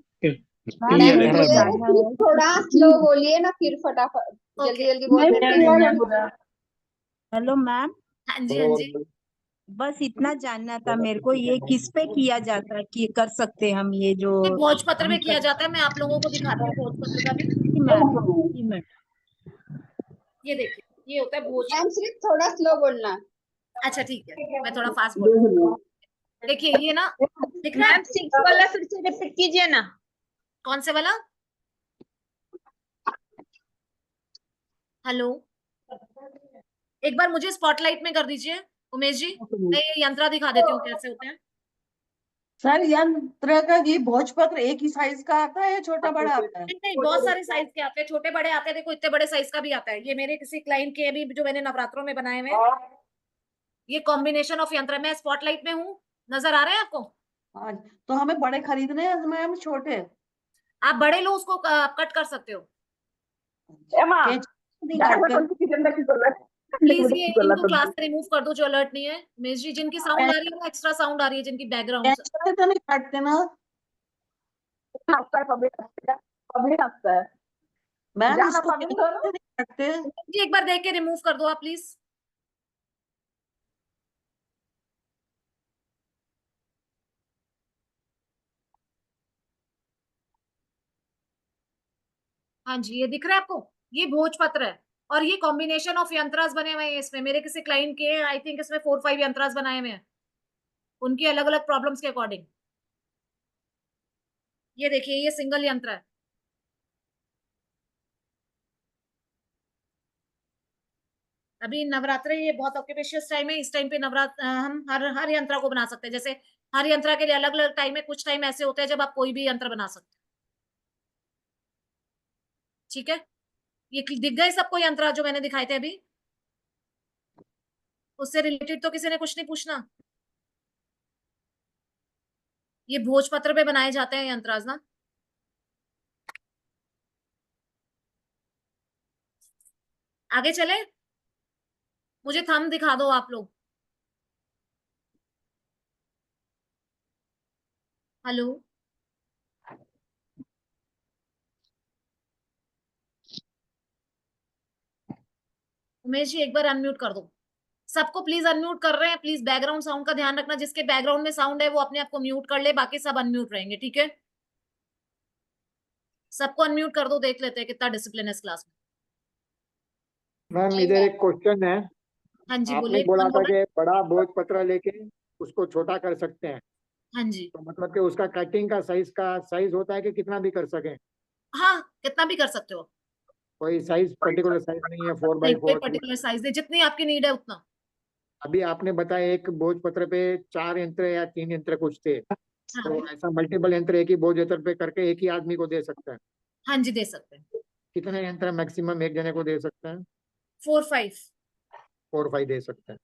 क्लियर यही है। जानना है थोड़ा स्लो बोलिए ना, फिर फटाफट जल्दी ओके, जल्दी बोल देते हैं। हेलो मैम, हाँ जी हाँ जी। बस इतना जानना था मेरे को, ये किस पे किया जाता है कि कर सकते हैं हम ये जो ये भोजपत्र हम में किया जाता है, मैं आप लोगों को दिखाती हूँ भोजपत्र का भी। मैम ये देखिए, ये होता है भोज। मैम सिर्फ थोड़ा स्लो बोलना। अच्छा ठीक है, मैं थोड़ा फास्ट बोल रही हूँ। देखिए ये ना, दिख रहा है? मैम 6 वाला फिर से रिपीट कीजिए ना। कौन से वाला? हेलो, एक बार मुझे स्पॉटलाइट में कर दीजिए उमेश जी, मैं ये यंत्रा दिखा देती हूँ कैसे होते हैं। सर यंत्र का ये भोजपत्र एक ही साइज का आता है या छोटा बड़ा आता है? नहीं नहीं, बहुत सारे साइज के आते हैं, छोटे बड़े आते हैं। देखो इतने बड़े साइज का भी आता है, ये मेरे किसी क्लाइंट के अभी जो मैंने नवरात्रों में बनाए हुए हैं। ये कॉम्बिनेशन ऑफ यंत्र, मैं स्पॉटलाइट में हूँ, नजर आ रहे हैं आपको? हाँ, तो हमें बड़े खरीदने हैं मैम छोटे? आप बड़े लो, उसको कट कर सकते हो। कैंची नहीं काटते? प्लीज ये इनको क्लास से रिमूव कर दो जो अलर्ट नहीं है। मिस जी, जिनकी साउंड आ रही है वो एक्स्ट्रा साउंड आ रही है, जिनकी बैकग्राउंड। कैंची से तो नहीं काटते ना मैम? इसको कैंची से नहीं काटते? जी एक बार देख के रिमूव कर दो आप प्लीज। हाँ जी, ये दिख रहा है आपको? ये भोजपत्र है, और ये कॉम्बिनेशन ऑफ यंत्रास बने हुए हैं इसमें, मेरे किसी क्लाइंट के आई थिंक इसमें 4-5 यंत्रास बनाए हुए हैं, उनकी अलग अलग प्रॉब्लम्स के अकॉर्डिंग। ये देखिए ये सिंगल यंत्र है। अभी नवरात्र ये बहुत ऑक्यूपेशियस टाइम है, इस टाइम पे नवरात्र हम हर यंत्र को बना सकते हैं। जैसे हर यंत्र के लिए अलग अलग टाइम है, कुछ टाइम ऐसे होते हैं जब आप कोई भी यंत्र बना सकते हैं। ठीक है, ये दिख गए सबको यंत्र जो मैंने दिखाए थे अभी? उससे रिलेटेड तो किसी ने कुछ नहीं पूछना? ये भोजपत्र पे बनाए जाते हैं यंत्रास ना। आगे चले, मुझे थंब दिखा दो आप लोग। हेलो, उमेश जी एक बार अनम्यूट कर दो। सबको प्लीज अनम्यूट कर रहे हैं, प्लीज बैकग्राउंड साउंड का ध्यान रखना, जिसके बैकग्राउंड में साउंड है वो अपने आप को म्यूट कर ले, बाकी सब अनम्यूट रहेंगे, ठीक है? सबको अनम्यूट कर दो, देख लेते हैं कितना डिसिप्लिन है इस क्लास में। मैम इधर एक क्वेश्चन है, हाँ जी आपने बोलिए, बोला कौन था बोल रहा है? कि बड़ा भोजपत्र लेके उसको छोटा कर सकते हैं, हाँ जी, तो मतलब कि उसका कटिंग का साइज होता है कि कितना भी कर सकें? हाँ कितना भी कर सकते हो, कोई साइज पर्टिकुलर साइज नहीं है, 4 नहीं बाई कोई 4? पर्टिकुलर साइज है, जितनी आपकी नीड है उतना। अभी आपने बताया एक भोजपत्र पे 4 यंत्र या 3 यंत्र कुछ थे, हाँ तो ऐसा मल्टीपल यंत्र एक ही भोजपत्र पे करके एक ही आदमी को दे सकता है? हाँ जी दे सकते हैं, कितने यंत्र मैक्सिमम एक जने को दे सकते हैं? 4-5। 4-5 दे सकते हैं।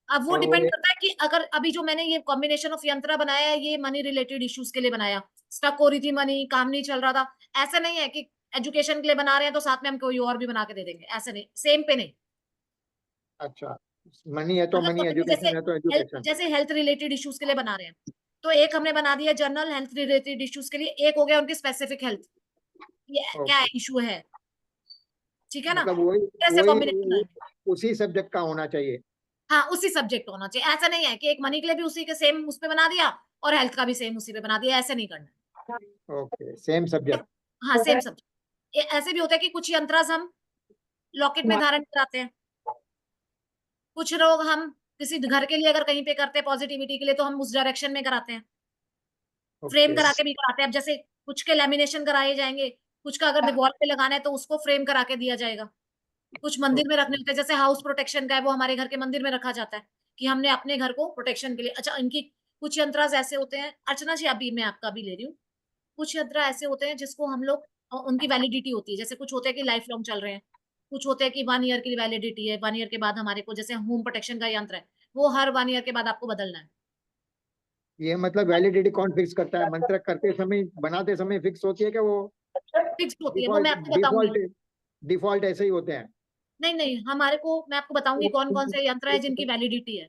अब वो और डिपेंड करता है कि अगर अभी जो मैंने ये कॉम्बिनेशन ऑफ यंत्र बनाया है, ये मनी रिलेटेड इश्यूज के लिए बनाया, स्टक हो रही थी मनी, काम नहीं चल रहा था, ऐसा नहीं है कि एजुकेशन के लिए बना रहे हैं तो साथ में हम कोई और भी बना के दे देंगे, ऐसे नहीं, सेम पे नहीं। अच्छा, मनी है तो अगर मनी, एजुकेशन है तो एजुकेशन। जैसे हेल्थ रिलेटेड इश्यूज के लिए बना रहे हैं, तो एक हमने बना दिया जनरल हेल्थ रिलेटेड इश्यूज के लिए, एक हो गया उनकी स्पेसिफिक हेल्थ, ये क्या ओके, इशू है, ठीक है ना? मतलब वही कैसे वही कॉम्बिनेशन है? उसी सब्जेक्ट का होना चाहिए। हाँ उसी सब्जेक्ट होना चाहिए, ऐसा नहीं है कि एक मनी के लिए भी उसी के सेम उस पे बना दिया और हेल्थ का भी सेम उसी पे बना दिया, ऐसे नहीं करना। Okay, same subject. हाँ सेम सब्जेक्ट। ऐसे भी होता है कि कुछ यंत्रास हम लॉकेट में धारण कराते हैं, कुछ लोग हम किसी घर के लिए अगर कहीं पे करते हैं पॉजिटिविटी के लिए तो हम उस डायरेक्शन में कराते हैं, फ्रेम ओके, करा के भी कराते हैं। अब जैसे कुछ के लैमिनेशन कराए जाएंगे, कुछ का अगर दीवार पे लगाना है तो उसको फ्रेम करा के दिया जाएगा, कुछ मंदिर में रखने होते हैं, जैसे हाउस प्रोटेक्शन का है वो हमारे घर के मंदिर में रखा जाता है कि हमने अपने घर को प्रोटेक्शन के लिए। अच्छा, इनकी कुछ यंत्रास ऐसे होते हैं, अर्चना जी अभी मैं आपका भी ले रही हूँ, कुछ यंत्र ऐसे होते हैं जिसको हम लोग उनकी वैलिडिटी होती है, जैसे कुछ होते हैं कि लाइफ लॉन्ग चल रहे हैं, कुछ होते हैं कि 1 ईयर की वैलिडिटी है, 1 ईयर के बाद हमारे को, जैसे होम प्रोटेक्शन का यंत्र है वो हर 1 ईयर के बाद आपको बदलना है। ये मतलब वैलिडिटी कौन फिक्स करता है? मंत्र करते समय, बनाते समय फिक्स होती है कि वो फिक्स होती है वो, डिफॉल्ट मैं आपको बताऊंगी। डिफॉल्ट डिफॉल्ट ऐसे ही होते हैं? नहीं नहीं, हमारे को मैं आपको बताऊंगी कौन कौन से यंत्र है जिनकी वैलिडिटी है,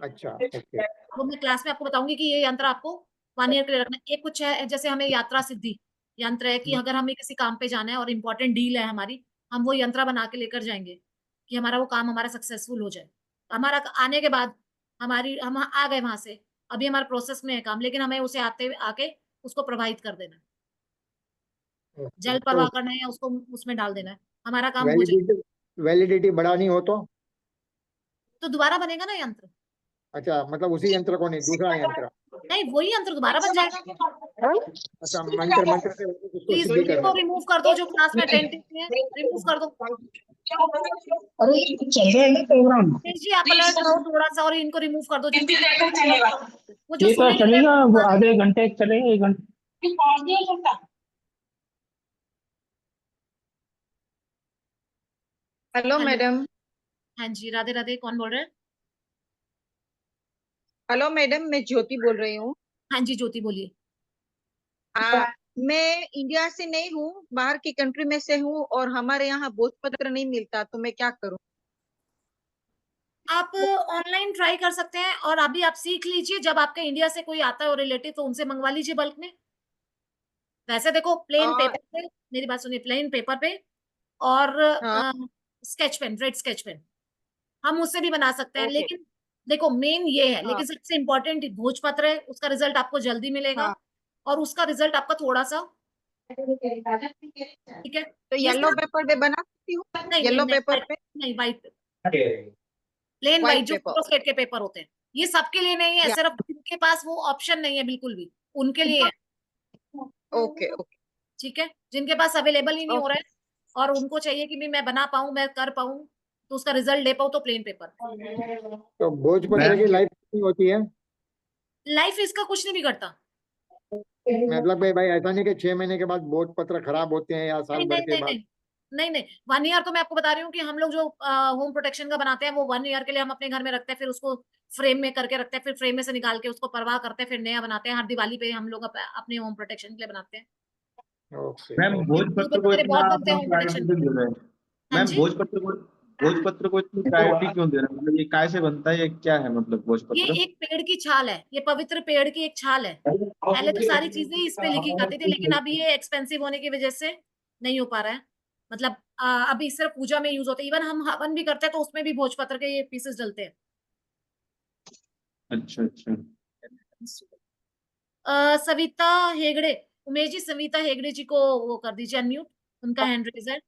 अच्छा, ओके। वो मैं क्लास में आपको बताऊंगी कि ये यंत्र आपको 1 ईयर के लिए रखना है। एक कुछ है जैसे हमें यात्रा सिद्धि यंत्र है कि अगर हमें किसी काम पे जाना है और इम्पोर्टेंट डील है हमारी, हम वो यंत्र बना के लेकर जाएंगे कि हमारा वो काम हमारा सक्सेसफुल हो जाए। हमारा आने के बाद हम आ गए वहां से, अभी हमारा प्रोसेस में है काम, लेकिन हमें उसे आते आके उसको प्रवाहित कर देना है, ओके, जल तो प्रवाह करना है या उसको उसमें डाल देना है, हमारा काम हो जाए वैलिडिटी वैलिडिटी बढ़ानी हो तो दोबारा बनेगा ना यंत्र। अच्छा, मतलब उसी यंत्र को नहीं, दूसरा यंत्र? नहीं वही यंत्र दोबारा बन जाएगा। अच्छा, मंत्र मंत्र से उसको प्लीज सिद्धि करना को है। रिमूव कर दो, जो क्लास में अटेंटिव नहीं है रिमूव कर दो। अरे चल रहा है ना प्रोग्राम? जी आप अलर्ट रहो थोड़ा सा और इनको रिमूव कर दो, जिनकी वो जो ये सुन तो ही नहीं चलेगा, वो रहे। आधे घंटे चलेगा, 1 घंटे। Hello hello, madam. हाँ जी राधे राधे, कौन बोल रहे हैं? हेलो मैडम, मैं ज्योति बोल रही हूँ। हाँ जी ज्योति बोलिए। मैं इंडिया से नहीं हूँ, बाहर की कंट्री में से हूँ और हमारे यहाँ भोजपत्र नहीं मिलता, तो मैं क्या करूँ? आप ऑनलाइन ट्राई कर सकते हैं और अभी आप सीख लीजिए, जब आपके इंडिया से कोई आता है और रिलेटिव तो उनसे मंगवा लीजिए बल्क में। वैसे देखो प्लेन और पेपर पे, मेरी बात सुनिए, प्लेन पेपर पे और हाँ, sketch pen, red sketch pen, हम उससे भी बना सकते हैं, ओके, लेकिन देखो मेन ये है, हाँ, लेकिन सबसे इम्पोर्टेंट भोजपत्र है, उसका रिजल्ट आपको जल्दी मिलेगा हाँ, और उसका रिजल्ट आपका थोड़ा सा ठीक है, तो ये येलो सब पेपर पे बना सकती हूँ, नहीं येलो नहीं पेपर पे, नहीं, व्हाइट प्लेन व्हाइट व्हाइट जो पेपर। फोटोस्टेट के पेपर होते हैं, ये सबके लिए नहीं है, या सिर्फ जिनके पास वो ऑप्शन नहीं है बिल्कुल भी, उनके लिए है। ओके ओके ठीक है, जिनके पास अवेलेबल ही नहीं हो ओके रहा है और उनको चाहिए कि भी मैं बना पाऊं, मैं कर पाऊं, तो उसका रिजल्ट दे पाऊं, तो प्लेन पेपर। तो भोजपत्र मैम की लाइफ कितनी होती है? लाइफ इसका कुछ नहीं बिगड़ता। मतलब भाई ऐसा नहीं कि 6 महीने के बाद भोजपत्र खराब होते हैं या साल नहीं भर नहीं के नहीं बाद? नहीं नहीं नहीं, 1 ईयर तो मैं आपको बता रही हूँ कि हम लोग जो होम प्रोटेक्शन का बनाते हैं वो 1 ईयर के लिए हम अपने घर में रखते हैं, फिर उसको फ्रेम में करके रखते हैं, फिर फ्रेम में से निकाल के उसको परवाह करते हैं, फिर नया बनाते हैं। हर दिवाली पे हम लोग अपने होम प्रोटेक्शन के लिए बनाते हैं। ओके मैम दिवाली पे भोजपत्र तो को मेरे इतना बहुत बनते अपना हैं होम प्रायोरिटी प्रोटेक्शन। क्यों दे रहे हैं? हाँ मैम जी, भोजपत्र को इतनी प्रायोरिटी क्यों दे रहे हैं? मतलब ये काय से बनता है, ये क्या है मतलब ये भोजपत्र? एक पेड़ की छाल है, ये पवित्र पेड़ की एक छाल है। पहले तो सारी चीजें ही इस पे लिखी जाती थी, लेकिन अब ये एक्सपेंसिव होने की वजह से नहीं हो पा रहा है। मतलब अभी सिर्फ पूजा में यूज होता है, इवन हम हवन भी करते हैं तो उसमें भी भोजपत्र के ये पीसेस डलते हैं। अच्छा अच्छा। सविता हेगड़े, उमेश जी, सविता हेगड़े जी को वो कर दीजिए अनम्यूट, उनका हैंड रेज है।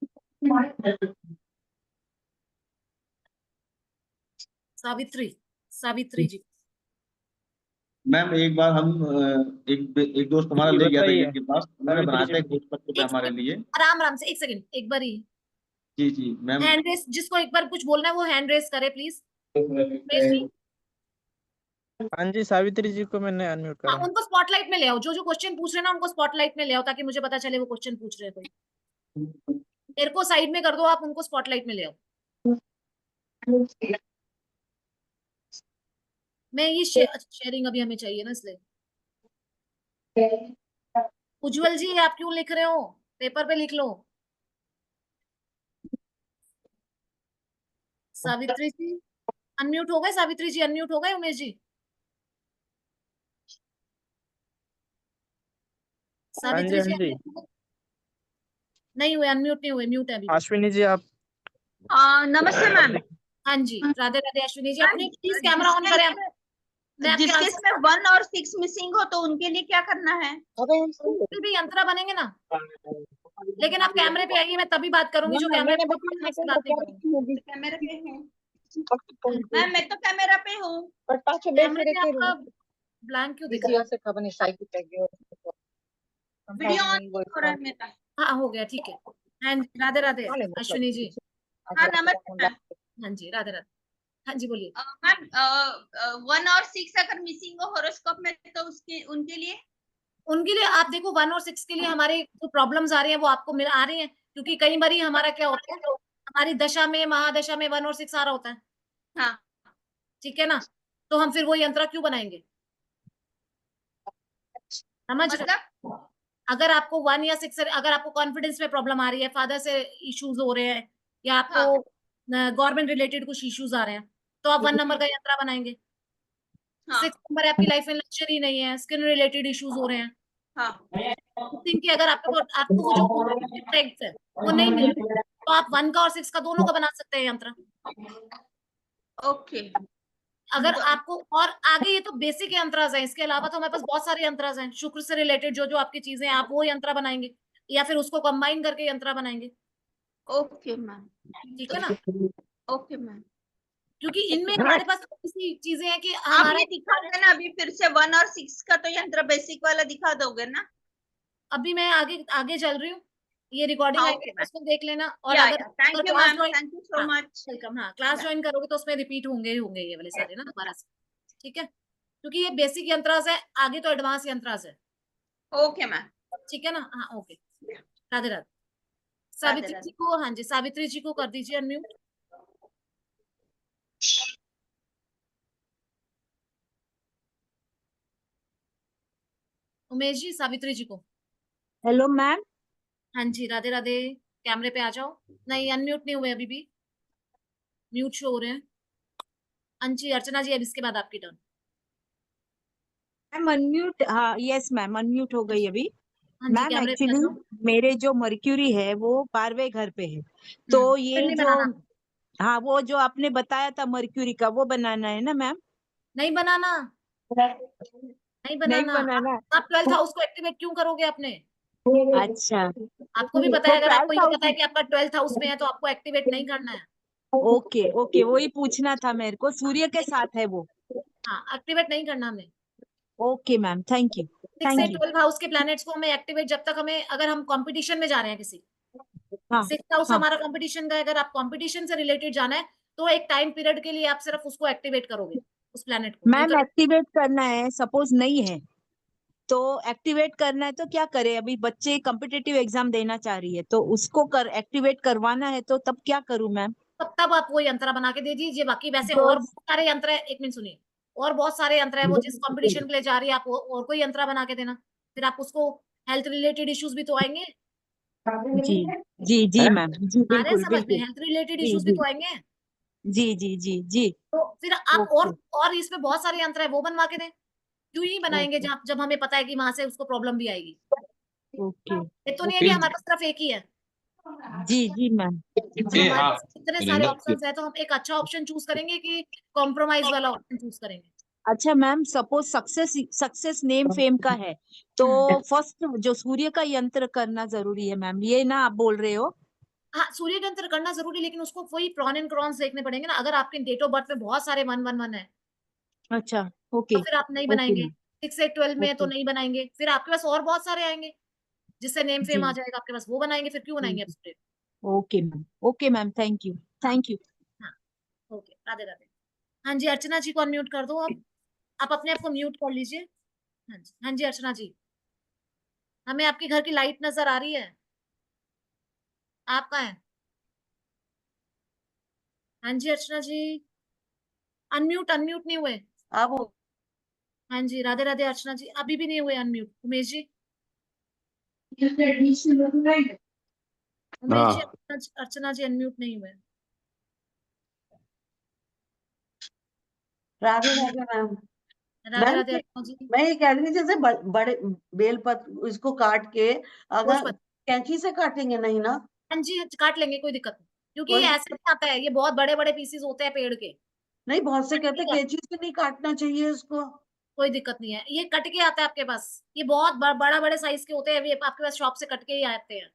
सावित्री, सावित्री जी। मैम एक बार हम एक दोस्त हमारा जी ले गया था बताइए, इनके पास, उन्होंने सावित्री बनाया जी। था एक भोजपत्र पे एक हमारे सेकंड, लिए। आराम आराम से, एक सेकंड, एक बार ही जी जी मैम। हैंड रेस, जिसको एक बार कुछ बोलना है वो हैंड रेस करे प्लीज। उमेश जी, हाँ जी, सावित्री जी को मैंने अनम्यूट हाँ, करा। उनको स्पॉटलाइट में ले आओ, जो जो क्वेश्चन पूछ रहे हैं ना उनको स्पॉटलाइट में ले आओ, ताकि मुझे पता चले वो क्वेश्चन पूछ रहे हैं कोई। मेरे को साइड में कर दो आप, उनको स्पॉटलाइट में ले आओ। मैं ये शेयरिंग अभी हमें चाहिए ना, इसलिए। उज्जवल जी, आप क्यों लिख रहे हो? पेपर पे लिख लो। सावित्री जी अनम्यूट हो गए, सावित्री जी अनम्यूट हो गए, उमेश जी? हाँ जी, सावित्री हाँ जी जी। unmute हुए? नहीं हुए, अनम्यूट नहीं हुए, म्यूट है अभी भी। अश्विनी जी आप। नमस्ते मैम। हाँ जी, राधे राधे अश्विनी जी, अपने प्लीज कैमरा ऑन करें। मैं आपके जिसके आंसर इसमें 1 और 6 मिसिंग हो तो उनके लिए क्या करना है? फिर भी यंत्रा बनेंगे ना, लेकिन आप कैमरे पे आइए, मैं तभी बात करूंगी, जो कैमरे पे मैं आपसे बात नहीं करूंगी। कैमरे पे हूँ मैम, मैं तो कैमरा पे हूँ। कैमरे पे आपका ब्लैंक क्यों दिख रहा है? वीडियो ऑन हो रहा है मेरा। हाँ, हो गया, ठीक है। हाँ जी, राधे राधे अश्विनी जी। हाँ नमस्ते मैम। हाँ जी, राधे राधे। हाँ जी, बोलिए। मैम 1 और 6 अगर मिसिंग हो हॉरोस्कोप में तो उसके उनके लिए उनके लिए आप देखो, 1 और 6 के लिए हमारे जो प्रॉब्लम्स आ रही हैं वो आपको मिल आ रही हैं, क्योंकि कई बार हमारा क्या होता है, हमारी दशा में, महादशा में 1 और 6 आ रहा होता है। हाँ ठीक है ना, तो हम फिर वो यंत्र क्यों बनाएंगे? समझ रहे हैं? मतलब अगर आपको 1 या 6 अगर आपको कॉन्फिडेंस में प्रॉब्लम आ रही है, फादर से इश्यूज हो रहे हैं, या आपको हाँ गवर्नमेंट रिलेटेड कुछ इश्यूज आ रहे हैं, तो आप 1 नंबर का यंत्र बनाएंगे। हाँ 6 नंबर आपकी लाइफ में लग्जरी नहीं है, स्किन रिलेटेड इश्यूज हो रहे हैं, हाँ थिंक कि अगर आपको आपको वो जो टैग्स है वो नहीं मिल रहे, तो आप 1 का और 6 का दोनों का बना सकते हैं यंत्र। ओके। अगर आपको और आगे, ये तो बेसिक यंत्रास हैं, इसके अलावा तो हमारे पास बहुत सारे यंत्रास हैं, शुक्र से रिलेटेड जो जो आपकी चीजें हैं, आप वो यंत्र बनाएंगे या फिर उसको कंबाइन करके यंत्र बनाएंगे। Okay ma'am. ठीक है ना, ओके मैम। क्योंकि इनमें हमारे पास ऐसी चीजें हैं कि आप हमारा ये दिखा दोगे ना अभी फिर से 1 और 6 का तो यंत्र बेसिक वाला दिखा दोगे ना? अभी मैं आगे आगे चल रही हूँ, ये रिकॉर्डिंग हाँ, आएगी okay, उसको देख लेना, और या अगर thank you class ma'am, join, thank you so हाँ मच। वेलकम, हाँ क्लास ज्वाइन करोगे तो उसमें रिपीट होंगे ही होंगे ये वाले सारे ना दोबारा से। ठीक है, क्योंकि ये बेसिक यंत्रास है, आगे तो एडवांस यंत्रास है। Okay ma'am. ठीक है ना, हाँ ओके, राधे राधे। राधे सावित्री राधे। जी को, हाँ जी, सावित्री जी को कर दीजिए अनम्यूट। उमेश जी, सावित्री जी को। Hello ma'am. हाँ जी, राधे राधे, कैमरे पे आ जाओ। नहीं, अनम्यूट नहीं हुए अभी भी, म्यूट शो हो रहे हैं। अंची, अर्चना जी, अब इसके बाद आपकी टर्न। मैम अनम्यूट, हाँ यस मैम अनम्यूट हो गई अभी। हाँ जी, मैम कैमरे पे आ एक्चुअली जाओ। मेरे जो मर्क्यूरी है वो 12वें घर पे है, तो फिर ये नहीं जो, बनाना, हाँ वो जो आपने बताया था मर्क्यूरी का वो बनाना है ना मैम? नहीं बनाना, नहीं नहीं बनाना। बनाना। आप 12th हाउस को एक्टिवेट क्यों करोगे अपने? अच्छा, आपको भी पता तो है, अगर आपको 12th ये हाउस पता है कि आपका 12th हाउस में है तो आपको एक्टिवेट नहीं करना है। ओके ओके, वही पूछना था मेरे को, सूर्य के साथ है वो। हाँ, एक्टिवेट नहीं करना हमें। ओके मैम, थैंक यू 6 से थैंक यू। 12 हाउस के प्लैनेट्स को हमें एक्टिवेट जब तक हमें, अगर हम कंपटीशन में जा रहे हैं किसी, हाँ 6 हाउस हाँ हमारा कंपटीशन का है, अगर आप कंपटीशन से रिलेटेड जाना है तो एक टाइम पीरियड के लिए आप सिर्फ उसको एक्टिवेट करोगे, उस प्लैनेट को, नहीं मैम, तो एक्टिवेट करना है, सपोज नहीं है तो एक्टिवेट करना है तो क्या करे? अभी बच्चे कॉम्पिटिटिव एग्जाम देना चाह रही है तो उसको एक्टिवेट करवाना है, तो तब क्या करूं मैम? तब आप वो यंत्र बना के दे दीजिए। बाकी वैसे तो और बहुत सारे यंत्र है, एक मिनट सुनिए, और बहुत सारे यंत्र है, वो जिस कंपटीशन के लिए जा रही है आप और कोई यंत्र बना के देना, फिर आप उसको, हेल्थ रिलेटेड इश्यूज भी तो आएंगे, जी जी जी है? मैम, जी आ रहे हैं बिल्कुल समझ में, बिल्कुल। हेल्थ रिलेटेड जी इश्यूज भी जी तो आएंगे। जी जी जी जी। तो फिर आप ओके और इसमें बहुत सारे यंत्र है, वो बनवा के दें। क्यों ही बनाएंगे ओके जब हमें पता है कि वहां से उसको प्रॉब्लम भी आएगी। ओके ये तो नहीं है कि हमारे पास सिर्फ एक ही है, जी जी मैम। जब हमारे पास इतने सारे ऑप्शंस है तो हम एक अच्छा ऑप्शन चूज करेंगे कि कॉम्प्रोमाइज वाला ऑप्शन चूज करेंगे। अच्छा ma'am, suppose success name fame का है तो फर्स्ट जो सूर्य का यंत्र करना जरूरी है मैम, ये ना आप बोल रहे हो? हाँ, सूर्य के अंतर करना जरूरी, लेकिन उसको वही प्रॉन एंड क्रॉन्स देखने पड़ेंगे ना। अगर आपके डेट ऑफ बर्थ में बहुत सारे 111 है अच्छा तो ओके फिर आप नहीं ओके बनाएंगे, मैम 6 से 12 में तो ओके नहीं बनाएंगे, फिर आपके पास और बहुत सारे आएंगे जिससे नेम जी फेम आ जाएगा आपके पास, वो बनाएंगे, फिर क्यों बनाएंगे आप जी सूर्य। ओके मैम, थैंक यू हाँ थैंक यू। हाँ, ओके, राधे राधे। हाँ जी, अर्चना जी को अनम्यूट कर दो अब, आप अपने आप को म्यूट कर लीजिए। हाँ जी, हाँ जी अर्चना जी, हमें आपके घर की लाइट नजर आ रही है, आप कहाँ है? हाँ जी अर्चना जी, अनम्यूट अनम्यूट नहीं हुए। अब हाँ जी, राधे राधे अर्चना जी, अभी भी नहीं हुए अनम्यूट। उमेश जी, उमेश जी, हाँ अर्चना जी अनम्यूट नहीं हुए। राधे राधे मैम। राधे मैम राधे अर्चना जी। मैं ये कह रही थी, जैसे बड़े बेलपत्र इसको काट के अगर भोजपत्र, कैंची से काटेंगे नहीं ना? हाँ जी काट लेंगे, कोई दिक्कत नहीं, क्योंकि ये कोई ऐसे नहीं आता है, ये बहुत बड़े बड़े पीसेस होते हैं पेड़ के। नहीं, बहुत से कट कहते के हैं आता- कैंची से नहीं काटना चाहिए इसको। कोई दिक्कत नहीं है, ये कट के आता है आपके पास, ये बहुत बड़ा बड़े साइज के होते हैं, ये आपके पास शॉप से कट के ही आते हैं।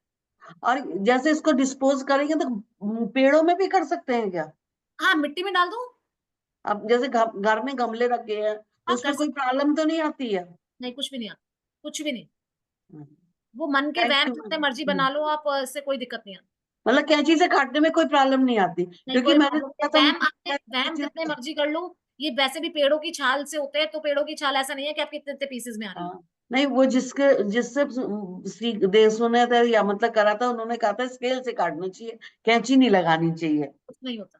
और जैसे इसको डिस्पोज करेंगे तो पेड़ों में भी कर सकते हैं क्या? हाँ, मिट्टी में डाल दो। अब जैसे घर में गमले रखे हैं तो हाँ, कर उसमें कोई सकते, प्रॉब्लम तो नहीं आती है? नहीं कुछ भी नहीं आता, कुछ भी नहीं। वो मन के थैंक वहम यू जितने मर्जी मैम। बना लो आप, इससे कोई दिक्कत नहीं आती। मतलब कैंची से काटने में कोई प्रॉब्लम नहीं आती, नहीं, क्योंकि कोई मैंने प्रॉब्लम देखा नहीं, था वहम आपने, वहम कैंची जितने से। मर्जी कर लो, ये वैसे भी पेड़ों की छाल से होते हैं, तो पेड़ों की छाल ऐसा नहीं है कि आपके इतने इतने पीसेस में आ रही है। हाँ, नहीं वो जिससे सुने थे या मतलब करा था, उन्होंने कहा था स्केल से काटना चाहिए, कैंची नहीं लगानी चाहिए। कुछ नहीं होता,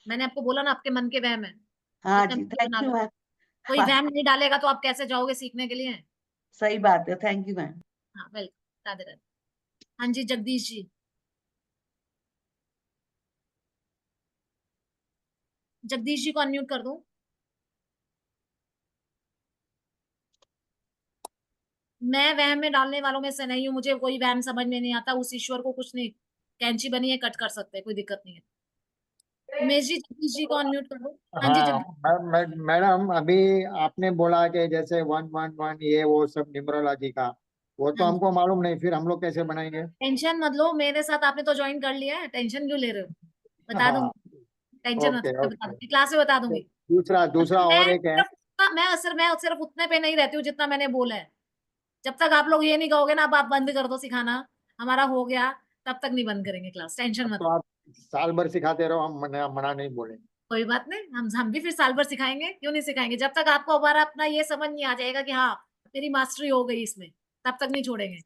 मैंने आपको बोला ना, आपके मन के वहम है, हाँ जितने जी, मर्जी थैंक बना यू लो। मैम। कोई हाँ, वहम नहीं डालेगा तो आप कैसे जाओगे सीखने के लिए। सही बात है, थैंक यू मैम। हाँ, वेलकम, राधे राधे। हाँ जी जगदीश जी, जगदीश जी को अनम्यूट कर दो। मैं वहम में डालने वालों में से नहीं हूँ, मुझे कोई वहम समझ में नहीं आता, उस ईश्वर को कुछ नहीं, कैंची बनी है, कट कर सकते हैं, कोई दिक्कत नहीं है। उमेश जी, जगदीश जी को अनम्यूट कर दो। हाँ जी हाँ, जगदीश। मैडम अभी आपने बोला कि जैसे 111 ये वो सब न्यूमरोलॉजी का, वो तो हाँ जी, हमको मालूम नहीं, फिर हम लोग कैसे बनाएंगे? टेंशन मत लो, मेरे साथ आपने तो ज्वाइन कर लिया है, टेंशन क्यों ले रहे हो, बता हाँ, दूंगी, टेंशन मत ओके लो, मैं बता ओके। दूंगी, क्लास में बता दूंगी। दूसरा मतलब दूसरा और एक है। मैं सिर्फ उतने पे नहीं रहती हूँ जितना मैंने बोला है। जब तक आप लोग ये नहीं कहोगे ना, अब आप बंद कर दो सिखाना, हमारा हो गया, तब तक नहीं बंद करेंगे क्लास, टेंशन अब मत तो लो। आप साल भर सिखाते रहो, हम मना नहीं बोलेंगे। कोई बात नहीं, हम भी फिर साल भर सिखाएंगे, क्यों नहीं सिखाएंगे, जब तक आपको हमारा अपना ये समझ नहीं आ जाएगा कि हाँ मेरी मास्टरी हो गई इसमें, तब तक नहीं छोड़ेंगे।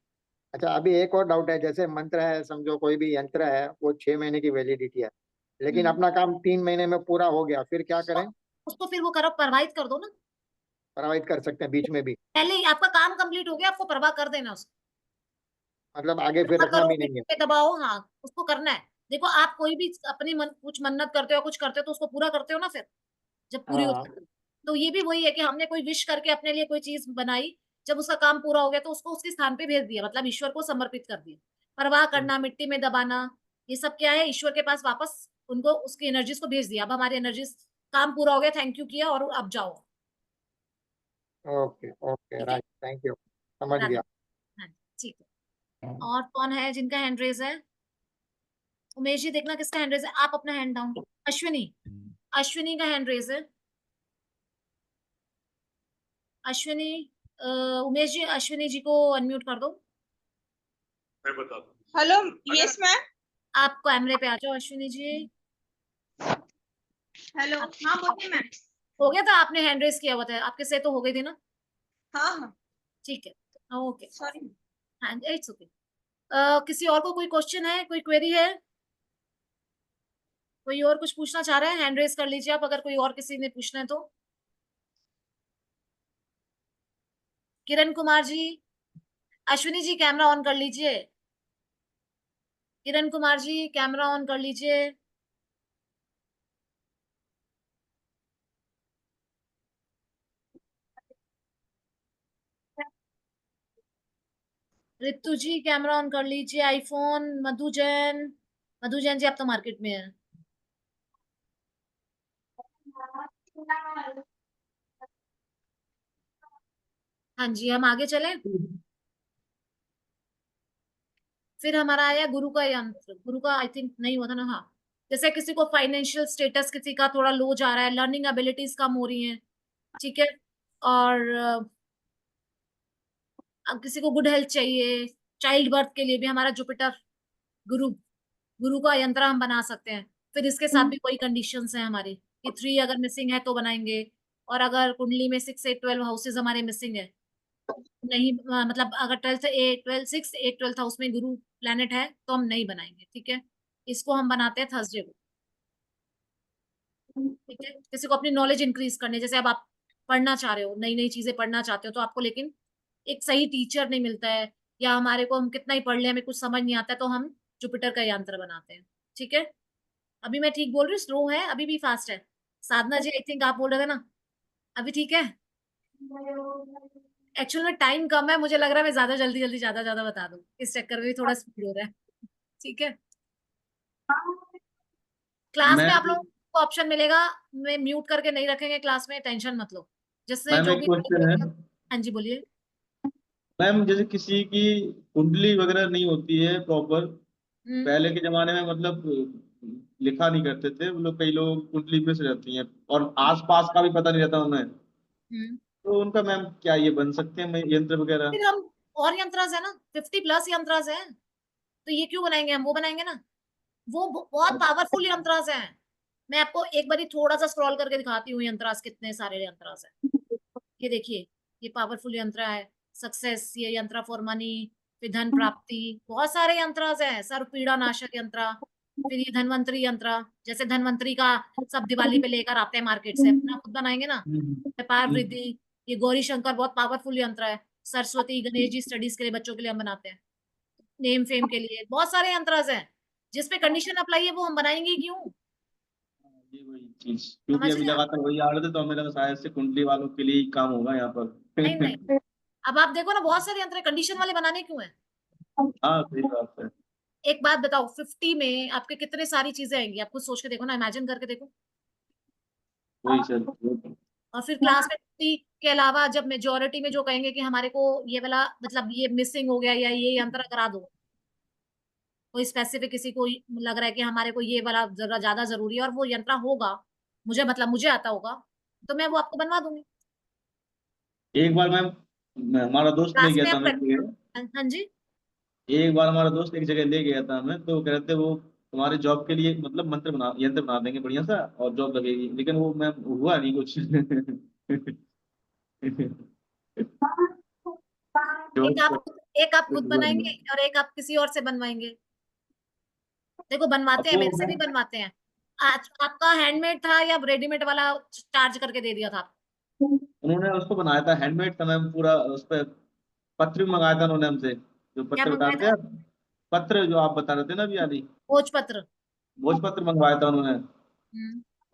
अच्छा, अभी एक और डाउट है, जैसे मंत्र है, समझो कोई भी यंत्र है, वो 6 महीने की वैलिडिटी है, लेकिन हम्म, अपना काम 3 महीने में पूरा हो गया, फिर क्या तो करें? उसको फिर वो करो, प्रवाहित कर दो ना। प्रभावित कर सकते हैं बीच में भी? पहले ही आपका काम कंप्लीट हो गया, आपको प्रवाह कर देना उसको, मतलब आगे फिर प्रवाह रखना करो, भी नहीं है? मिट्टी पे दबाओ, हाँ उसको करना है। देखो, आप कोई भी अपनी कुछ मन्नत करते हो, कुछ करते हो तो उसको पूरा करते हो ना फिर, जब पूरी हाँ। होती है। तो ये भी वही है कि हमने कोई विश करके अपने लिए कोई चीज बनाई, जब उसका काम पूरा हो गया तो उसको उसके स्थान पे भेज दिया, मतलब ईश्वर को समर्पित कर दिया। परवाह करना, मिट्टी में दबाना, ये सब क्या है, ईश्वर के पास वापस उनको उसकी एनर्जीज को भेज दिया, अब हमारी एनर्जीज, काम पूरा हो गया, थैंक यू किया और अब जाओ। ओके ओके, ठीक है, राइट, थैंक यू, समझ राधे, गया। हाँ ठीक है। और कौन है जिनका हैंड रेज है? उमेश जी देखना किसका हैंड रेज है, आप अपना हैंड डाउन। अश्विनी, अश्विनी का हैंड रेज है। अश्विनी, उमेश जी अश्विनी जी को अनम्यूट कर दो। Hello, yes ma'am. आप कैमरे पे आ जाओ अश्विनी जी। हेलो, हाँ बोलिए मैम। हो गया था, आपने हैंड रेज किया हुआ था, आपके से तो हो गई थी ना? हाँ हाँ, ठीक है, ओके, सॉरी। हाँ इट्स ओके। किसी और को कोई क्वेश्चन है, कोई क्वेरी है? कोई और कुछ पूछना चाह रहा है? हैंड रेज कर लीजिए आप, अगर कोई और किसी ने पूछना है तो। किरण कुमार जी, अश्विनी जी कैमरा ऑन कर लीजिए। किरण कुमार जी कैमरा ऑन कर लीजिए। रितु जी कैमरा ऑन कर लीजिए। आईफोन, मधु जैन, मधु जैन जी आप तो मार्केट में है। हाँ जी, हम आगे चलें। फिर हमारा आया गुरु का यंत्र। गुरु का आई थिंक नहीं हुआ था ना? हाँ, जैसे किसी को फाइनेंशियल स्टेटस किसी का थोड़ा लो जा रहा है, लर्निंग एबिलिटीज कम हो रही हैं, ठीक है, और अब किसी को गुड हेल्थ चाहिए, चाइल्ड बर्थ के लिए भी हमारा जुपिटर गुरु, गुरु का यंत्र हम बना सकते हैं। फिर इसके साथ भी कोई कंडीशंस हैं हमारी कि 3 अगर मिसिंग है तो बनाएंगे, और अगर कुंडली में 6 8 12 हाउसेज हमारे मिसिंग है, नहीं मतलब अगर 12th 8 12 6 8 12th हाउस में गुरु प्लेनेट है तो हम नहीं बनाएंगे, ठीक है। इसको हम बनाते हैं थर्सडे को, ठीक है। किसी को अपनी नॉलेज इंक्रीज करने, जैसे अब आप पढ़ना चाह रहे हो, नई नई चीजें पढ़ना चाहते हो, तो आपको लेकिन एक सही टीचर नहीं मिलता है, या हमारे को हम कितना ही पढ़ ले हमें कुछ समझ नहीं आता है, तो हम जुपिटर का यंत्र बनाते हैं, ठीक है। अभी मैं ठीक बोल रही हूँ, स्लो है अभी भी फास्ट है? साधना जी आई थिंक आप बोल रहे थे ना, अभी ठीक है? एक्चुअल में टाइम कम है, मुझे लग रहा है मैं ज्यादा जल्दी जल्दी ज्यादा ज्यादा बता दूं, इस चक्कर में भी थोड़ा स्पीड हो रहा है, ठीक है। क्लास में मैं आप लोगों को ऑप्शन मिलेगा, मैं म्यूट करके नहीं रखेंगे क्लास में, टेंशन मत लो, जिससे मैम जो एक भी। क्वेश्चन है। हाँ जी बोलिए। मैम जैसे किसी की कुंडली वगैरह नहीं होती है प्रॉपर, हम्म पहले के जमाने में मतलब लिखा नहीं करते थे वो लोग, कई लोग कुंडली मिस रहती हैं और आसपास का भी पता नहीं रहता उन्हें, हम्म तो उनका मैम क्या ये बन सकते हैं यंत्र वगैरह? फिर हम, और यंत्रास है ना, 50+ यंत्रास है, तो ये क्यों बनाएंगे, हम वो बनाएंगे ना। वो बहुत पावरफुल यंत्रास हैं। मैं आपको एक बारी थोड़ा सा स्क्रॉल करके दिखाती हूँ यंत्रास, कितने सारे यंत्रास हैं। ये देखिए, ये पावरफुल यंत्र है, सक्सेस, ये यंत्र फॉर मनी, फिर धन प्राप्ति, बहुत सारे यंत्रास हैं, सर्व पीड़ा नाशक यंत्र। फिर ये धनवंतरी यंत्र, जैसे धनवंतरी का सब दिवाली पे लेकर आते हैं मार्केट से, अपना खुद बनाएंगे ना। व्यापार हम्म। वृद्धि, ये गौरी शंकर बहुत पावरफुल यंत्र है। सरस्वती गणेश जी स्टडीज के लिए, बच्चों के लिए हम बनाते हैं। नेम फेम के लिए बहुत सारे यंत्रास हैं, जिसपे कंडीशन अप्लाई है वो हम बनाएंगे क्यों? ये वही चीज, क्योंकि समझ अभी रहे हैं आप? लगातार वही आ रहे थे तो हमें लगा शायद से कुंडली वालों के लिए ही काम होगा यहाँ नहीं नहीं, पर। अब आप देखो ना, बहुत सारे यंत्र कंडीशन वाले बनाने क्यों है? हाँ सही बात है। एक बात बताओ, 50 में आपके कितने सारी चीजें आएंगी, आप खुद सोच के देखो ना, इमेजिन करके देखो। वही सर। और फिर क्लास में 50 के अलावा जब मेजोरिटी में जो कहेंगे कि हमारे को ये वाला मतलब ये मिसिंग हो गया, या ये यंत्र करा दो, कोई स्पेसिफिक किसी को लग रहा है कि हमारे को ये वाला जरा ज्यादा जरूरी है और वो यंत्र होगा, मुझे मतलब मुझे आता होगा, तो मैं वो आपको बनवा दूंगी। एक बार मैम हमारा दोस्त ले क्लास गया में था आप हमें एक जगह, हाँ जी। एक बार हमारा दोस्त एक जगह ले गया था हमें, तो कह रहे थे वो तुम्हारे जॉब के लिए मतलब यंत्र बना देंगे बढ़िया सा और जॉब लगेगी, लेकिन वो मैम हुआ नहीं कुछ। एक जॉब आप एक आप कुछ खुद हुआ नहीं। बनाएंगे और एक आप किसी और से बनवाएंगे। देखो बनवाते अब हैं, वो मेरे से भी बनवाते हैं। आज आपका हैंडमेड था या रेडीमेड वाला चार्ज करके दे दिया था? उन्होंने उसको बनाया था हैंडमेड था मैम, पूरा उस पर पत्र भी मंगाया था उन्होंने हमसे, जो क्या पत्र बता मंगवाया रहे थे था? आप, पत्र जो आप बता रहे थे ना अभी यानी, भोजपत्र। भोजपत्र मंगवाया था उन्होंने। और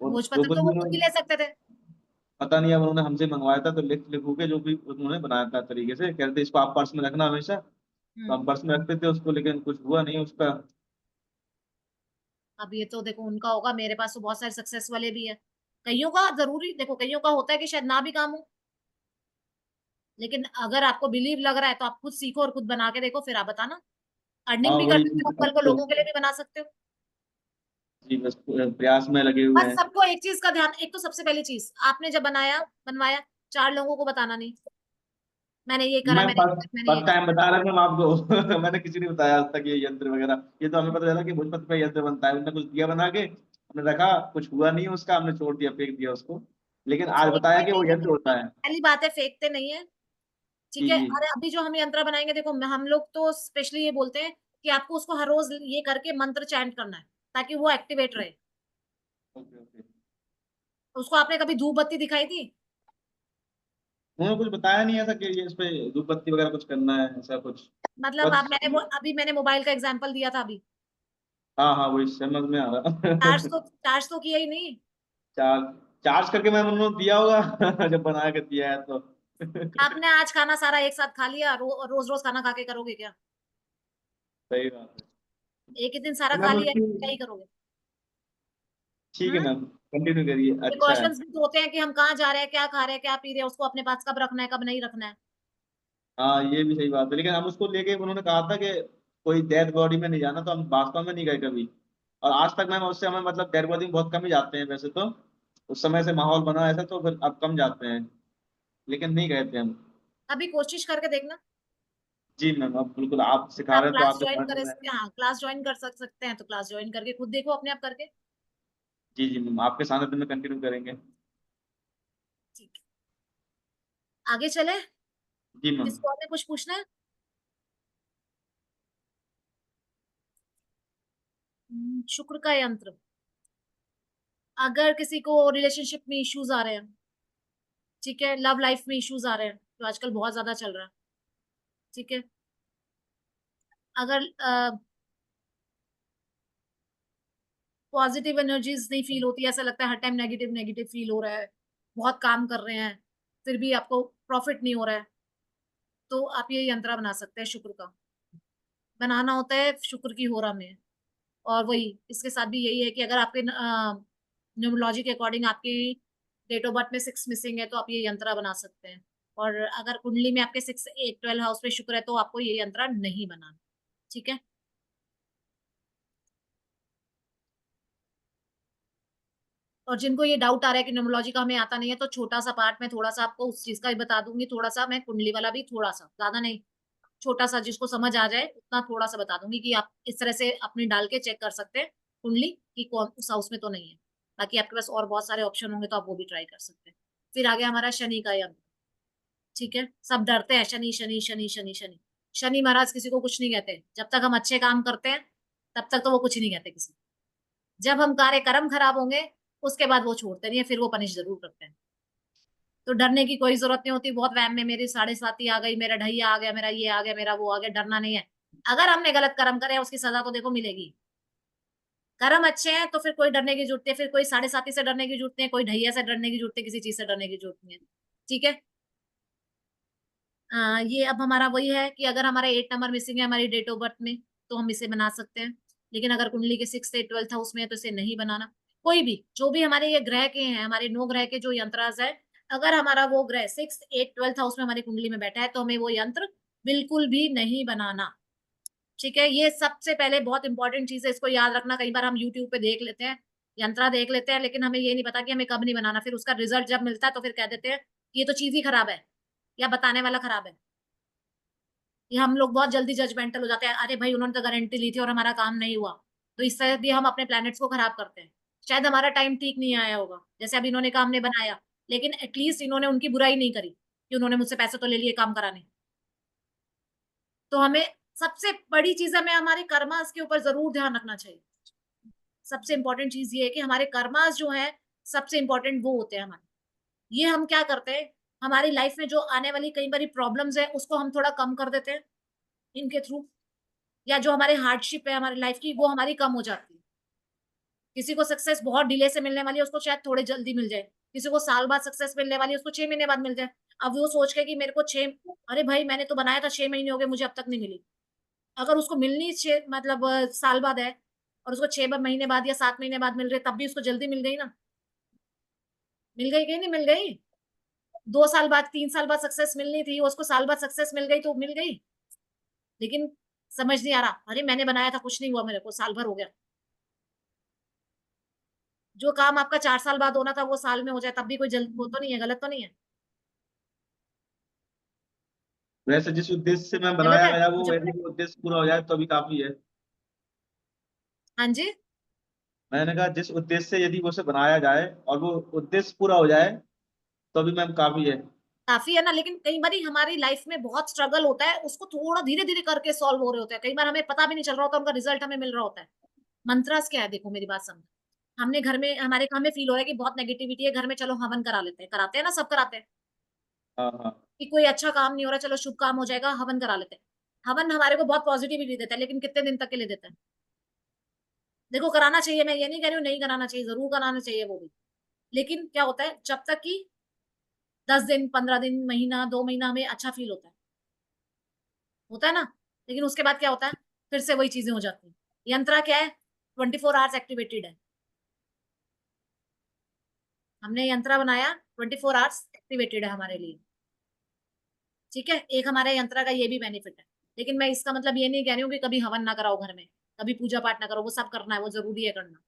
जो भोजपत्र कुछ तो भी वो खुद भी उन्होंने, ले सकते थे। पता नहीं, अब उन्होंने हमसे मंगवाया था तो लिख लिखू के जो भी उन्होंने बनाया था तरीके से, कहते इसको आप पर्स में रखना हमेशा, तो हम्म हम पर्स में रखते थे उसको, लेकिन कुछ हुआ नहीं उसका। अब ये तो देखो उनका होगा, मेरे पास तो बहुत सारे सक्सेस वाले भी है। कईयों का जरूरी देखो, कईयों का होता है कि शायद ना भी काम हो, लेकिन अगर आपको बिलीव लग रहा है तो आप खुद सीखो और खुद बना के देखो, फिर आप बताना। अर्निंग हाँ भी कर वही सकते हो, चीज कल को लोगों के लिए भी बना सकते हो। जी, बस प्रयास में लगे हुए बस हैं। सबको एक चीज का ध्यान, एक तो सबसे पहली चीज, आपने जब बनवाया 4 लोगों को बताना नहीं, मैंने ये करा, मैं मैंने ये फर्स्ट करा, मैंने ये फर्स्ट करा। टाइम बता रहा हूँ आपको। मैंने किसी ने बताया आज तक ये यंत्र वगैरह, ये तो हमें पता चला कि भोजपत्र पे यंत्र बनता है, उन्होंने कुछ दिया बना के, हमने रखा, कुछ हुआ नहीं उसका, हमने छोड़ दिया, फेंक दिया उसको, लेकिन आज बताया फेंकते कि वो नहीं है, यंत्र होता है। पहली बात है फेंकते नहीं है, ठीक जी है। जी। और अभी जो हम यंत्र बनाएंगे, देखो हम लोग तो स्पेशली ये बोलते हैं कि आपको उसको हर रोज ये करके मंत्र चैंट करना है, ताकि वो एक्टिवेट रहे। Okay okay. उसको आपने कभी धूप बत्ती दिखाई थी? उन्होंने कुछ बताया नहीं ऐसा कि ये इस पे धूप बत्ती वगैरह कुछ करना है, ऐसा कुछ। मतलब आप, बस मैंने मोबाइल का एग्जांपल दिया था अभी, हाँ हाँ, वही समझ में आ रहा। चार्ज तो किया ही नहीं। चार्ज चार्ज करके मैं उन्होंने दिया होगा। जब बना के दिया है तो। आपने आज खाना सारा एक साथ खा लिया, रोज रोज खाना खा के करोगे क्या? सही बात है। एक ही दिन सारा तो खा मैम लिया, उसकी, क्या ही करोगे? ठीक है हम्म। मैम, कंटिन्यू करिए, अच्छा है। प्रिकॉशंस भी तो होते हैं कि हम कहाँ जा रहे हैं, क्या खा रहे हैं, क्या पी रहे हैं, उसको अपने पास कब रखना है, कब नहीं रखना है। हाँ ये भी सही बात है, लेकिन हम उसको लेके, उन्होंने कहा था कि कोई डेड बॉडी में नहीं जाना, तो हम वास्तव में नहीं गए कभी। और आज तक मैम उससे हमें मतलब डेड बॉडी में बहुत कम ही जाते हैं वैसे तो, उस समय से माहौल बना ऐसा, तो फिर अब कम जाते हैं, लेकिन नहीं गए थे हम। अभी कोशिश करके देखना। जी मैम, अब बिल्कुल आप सिखा आप रहे हैं तो क्लास आपके ज्वाइन समझ कर में। सकते हैं, हाँ क्लास ज्वाइन कर सकते हैं, तो क्लास ज्वाइन करके खुद देखो अपने आप करके। जी जी मैम, आपके सानिध्य में कंटिन्यू करेंगे। ठीक है, आगे चले। जी मैम। किसको और ने कुछ पूछना है? शुक्र का यंत्र, अगर किसी को रिलेशनशिप में इश्यूज आ रहे हैं, ठीक है, लव लाइफ में इश्यूज आ रहे हैं, तो आजकल बहुत ज्यादा चल रहा है, ठीक है। अगर पॉजिटिव एनर्जीज नहीं फील होती, ऐसा लगता है हर टाइम नेगेटिव नेगेटिव फील हो रहा है, बहुत काम कर रहे हैं, फिर भी आपको प्रॉफिट नहीं हो रहा है, तो आप ये यंत्र बना सकते हैं शुक्र का। बनाना होता है शुक्र की होरा में। और वही इसके साथ भी यही है कि अगर आपके न्यूमरोलॉजी के अकॉर्डिंग आपकी डेट ऑफ बर्थ में 6 मिसिंग है, तो आप ये यंत्र बना सकते हैं। और अगर कुंडली में आपके 6 8 12 हाउस में शुक्र है, तो आपको ये यंत्र नहीं बनाना, ठीक है। और जिनको ये डाउट आ रहा है कि न्यूमरोलॉजी का हमें आता नहीं है, तो छोटा सा पार्ट में थोड़ा सा आपको उस चीज का भी बता दूंगी, थोड़ा सा मैं कुंडली वाला भी, थोड़ा सा, ज्यादा नहीं, छोटा सा, जिसको समझ आ जाए उतना थोड़ा सा बता दूंगी कि आप इस तरह से अपनी डाल के चेक कर सकते हैं कुंडली कि कौन उस हाउस में तो नहीं है। बाकी आपके पास और बहुत सारे ऑप्शन होंगे, तो आप वो भी ट्राई कर सकते हैं। फिर आ गया हमारा शनि का यंत्र, ठीक है। सब डरते हैं, शनि शनि शनि शनि शनि। शनि महाराज किसी को कुछ नहीं कहते, जब तक हम अच्छे काम करते हैं तब तक तो वो कुछ नहीं कहते किसी को। जब हम कार्य कर्म खराब होंगे, उसके बाद वो छोड़ते नहीं है, फिर वो पनिश जरूर करते हैं। तो डरने की कोई जरूरत नहीं होती, बहुत वहम में मेरी 7.5 आ गई, मेरा ढैया आ गया, मेरा ये आ गया, मेरा वो आ गया, डरना नहीं है। अगर हमने गलत कर्म करे, उसकी सजा तो देखो मिलेगी। कर्म अच्छे हैं तो फिर कोई डरने की जरूरत नहीं है, फिर कोई 7.5 से डरने की जरूरत नहीं है, कोई ढैया से डरने की जरूरत है, किसी चीज से डरने की जरूरत नहीं है, ठीक है। ये अब हमारा वही है कि अगर हमारा 8 नंबर मिसिंग है हमारी डेट ऑफ बर्थ में, तो हम इसे बना सकते हैं। लेकिन अगर कुंडली के 6 से 12 हाउस में है, तो इसे नहीं बनाना। कोई भी जो भी हमारे ये ग्रह के हैं, हमारे 9 ग्रह के जो यंत्रास है, अगर हमारा वो ग्रह 6 8 12 हाउस में हमारी कुंडली में बैठा है, तो हमें वो यंत्र बिल्कुल भी नहीं बनाना, ठीक है। ये सबसे पहले बहुत इंपॉर्टेंट चीज है, इसको याद रखना। कई बार हम यूट्यूब पे देख लेते हैं, यंत्रा देख लेते हैं, लेकिन हमें ये नहीं पता कि हमें कब नहीं बनाना, फिर उसका रिजल्ट जब मिलता है तो फिर कह देते हैं कि ये तो चीज ही खराब है, या बताने वाला खराब है। ये हम लोग बहुत जल्दी जजमेंटल हो जाते हैं, अरे भाई उन्होंने तो गारंटी ली थी और हमारा काम नहीं हुआ। तो इससे भी हम अपने प्लैनेट्स को खराब करते हैं। शायद हमारा टाइम ठीक नहीं आया होगा, जैसे अभी इन्होंने काम नहीं बनाया, लेकिन एटलीस्ट इन्होंने उनकी बुराई नहीं करी कि उन्होंने मुझसे पैसे तो ले लिए काम कराने। तो हमें सबसे बड़ी चीज, हमें हमारे कर्मास के ऊपर जरूर ध्यान रखना चाहिए। सबसे इंपॉर्टेंट चीज ये है कि हमारे कर्मास जो है, सबसे इंपॉर्टेंट वो होते हैं हमारे। ये हम क्या करते हैं, हमारी लाइफ में जो आने वाली कई बारी प्रॉब्लम्स है, उसको हम थोड़ा कम कर देते हैं इनके थ्रू, या जो हमारे हार्डशिप है हमारी लाइफ की, वो हमारी कम हो जाती है। किसी को सक्सेस बहुत डिले से मिलने वाली है, उसको शायद थोड़े जल्दी मिल जाए। किसी को साल बाद सक्सेस मिलने वाली है, उसको 6 महीने बाद मिल जाए। अब वो सोच के कि मेरे को 6, अरे भाई मैंने तो बनाया था 6 महीने हो गए, मुझे अब तक नहीं मिली। अगर उसको मिलनी 6 मतलब साल बाद है, और उसको 6 महीने बाद या 7 महीने बाद मिल रही है, तब भी उसको जल्दी मिल गई ना। मिल गई कि नहीं मिल गई? 2 साल बाद 3 साल बाद सक्सेस मिलनी थी, उसको साल बाद सक्सेस मिल गई तो मिल गई। लेकिन समझ नहीं आ रहा, अरे मैंने बनाया था, कुछ नहीं हुआ मेरे को, साल भर हो गया। जो काम आपका 4 साल बाद होना था वो साल में हो जाए, तब भी कोई जल्द वो तो नहीं है, गलत तो नहीं है। वैसे जिस उद्देश्य से मैं गलत बनाया है गया वो मुझे वैसे पता है। वो उद्देश्य पूरा हो जाए तो अभी काफी है। हाँ जी, मैंने कहा जिस उद्देश्य से यदि उसे बनाया जाए और वो उद्देश्य पूरा हो जाए तो अभी मैम काफी है। काफी है ना, लेकिन कई बार हमारी लाइफ में बहुत स्ट्रगल होता है, उसको थोड़ा धीरे धीरे करके सॉल्व हो रहे होते हैं, कई बार हमें पता भी नहीं चल रहा होता, उनका रिजल्ट हमें मिल रहा होता है। मंत्रास क्या है, देखो मेरी बात समझ, हमने घर में हमारे हमें फील हो रहा है कि बहुत नेगेटिविटी है घर में, चलो हवन करा लेते हैं, कराते हैं ना, सब कराते हैं हाँ हाँ। कि कोई अच्छा काम नहीं हो रहा, चलो शुभ काम हो जाएगा, हवन करा लेते हैं। हवन हमारे को बहुत पॉजिटिविटी देता है, लेकिन कितने दिन तक के लिए देता है? देखो कराना चाहिए, मैं ये नहीं कह रही हूँ नहीं कराना चाहिए, जरूर कराना चाहिए वो भी, लेकिन क्या होता है जब तक कि 10 दिन 15 दिन महीना 2 महीना हमें अच्छा फील होता है ना, लेकिन उसके बाद क्या होता है, फिर से वही चीजें हो जाती हैं। यंत्रा क्या है, 24 आवर्स एक्टिवेटेड है, हमने यंत्रा बनाया 24 आवर्स एक्टिवेटेड है हमारे लिए, ठीक है। एक हमारे यंत्रा का ये भी बेनिफिट है, लेकिन मैं इसका मतलब ये नहीं कह रही हूँ कि कभी हवन ना कराओ घर में, कभी पूजा पाठ ना करो, वो सब करना है, वो जरूरी है करना,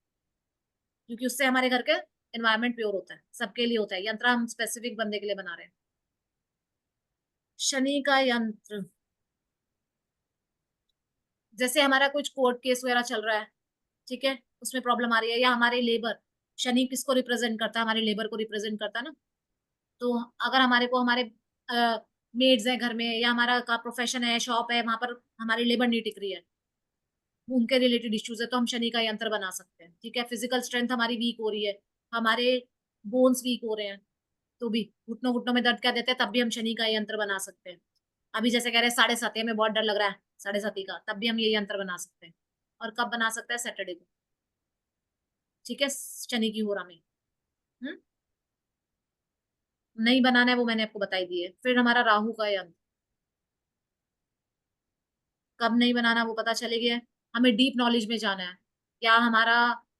क्योंकि उससे हमारे घर के एनवायरनमेंट प्योर होता है, सबके लिए होता है। यंत्र हम स्पेसिफिक बंदे के लिए बना रहे हैं। शनि का यंत्र, जैसे हमारा कुछ कोर्ट केस वगैरह चल रहा है, ठीक है, उसमें प्रॉब्लम आ रही है, या हमारे लेबर, शनि किसको रिप्रेजेंट करता है, हमारे लेबर को रिप्रेजेंट करता है ना, तो अगर हमारे को हमारे मेड्स है घर में, या हमारा का प्रोफेशन है, शॉप है, वहां पर हमारी लेबर नहीं टिक रही है, उनके रिलेटेड इश्यूज है, तो हम शनि का यंत्र बना सकते हैं, ठीक है। फिजिकल स्ट्रेंथ हमारी वीक हो रही है, हमारे बोन्स वीक हो रहे हैं, तो भी घुटनों घुटनों में दर्द क्या देते हैं, तब भी हम शनि का यंत्र बना सकते हैं। अभी जैसे कह रहे हैं 7:30 में बहुत डर लग रहा है 7:30 का, तब भी हम ये यंत्र बना सकते हैं। और कब बना सकते हैं, सैटरडे को, ठीक है, शनि की होरा में। हम्म, नहीं बनाना है वो मैंने आपको बताई दी है। फिर हमारा राहु का यंत्र, कब नहीं बनाना वो पता चले गया है। हमें डीप नॉलेज में जाना है, क्या हमारा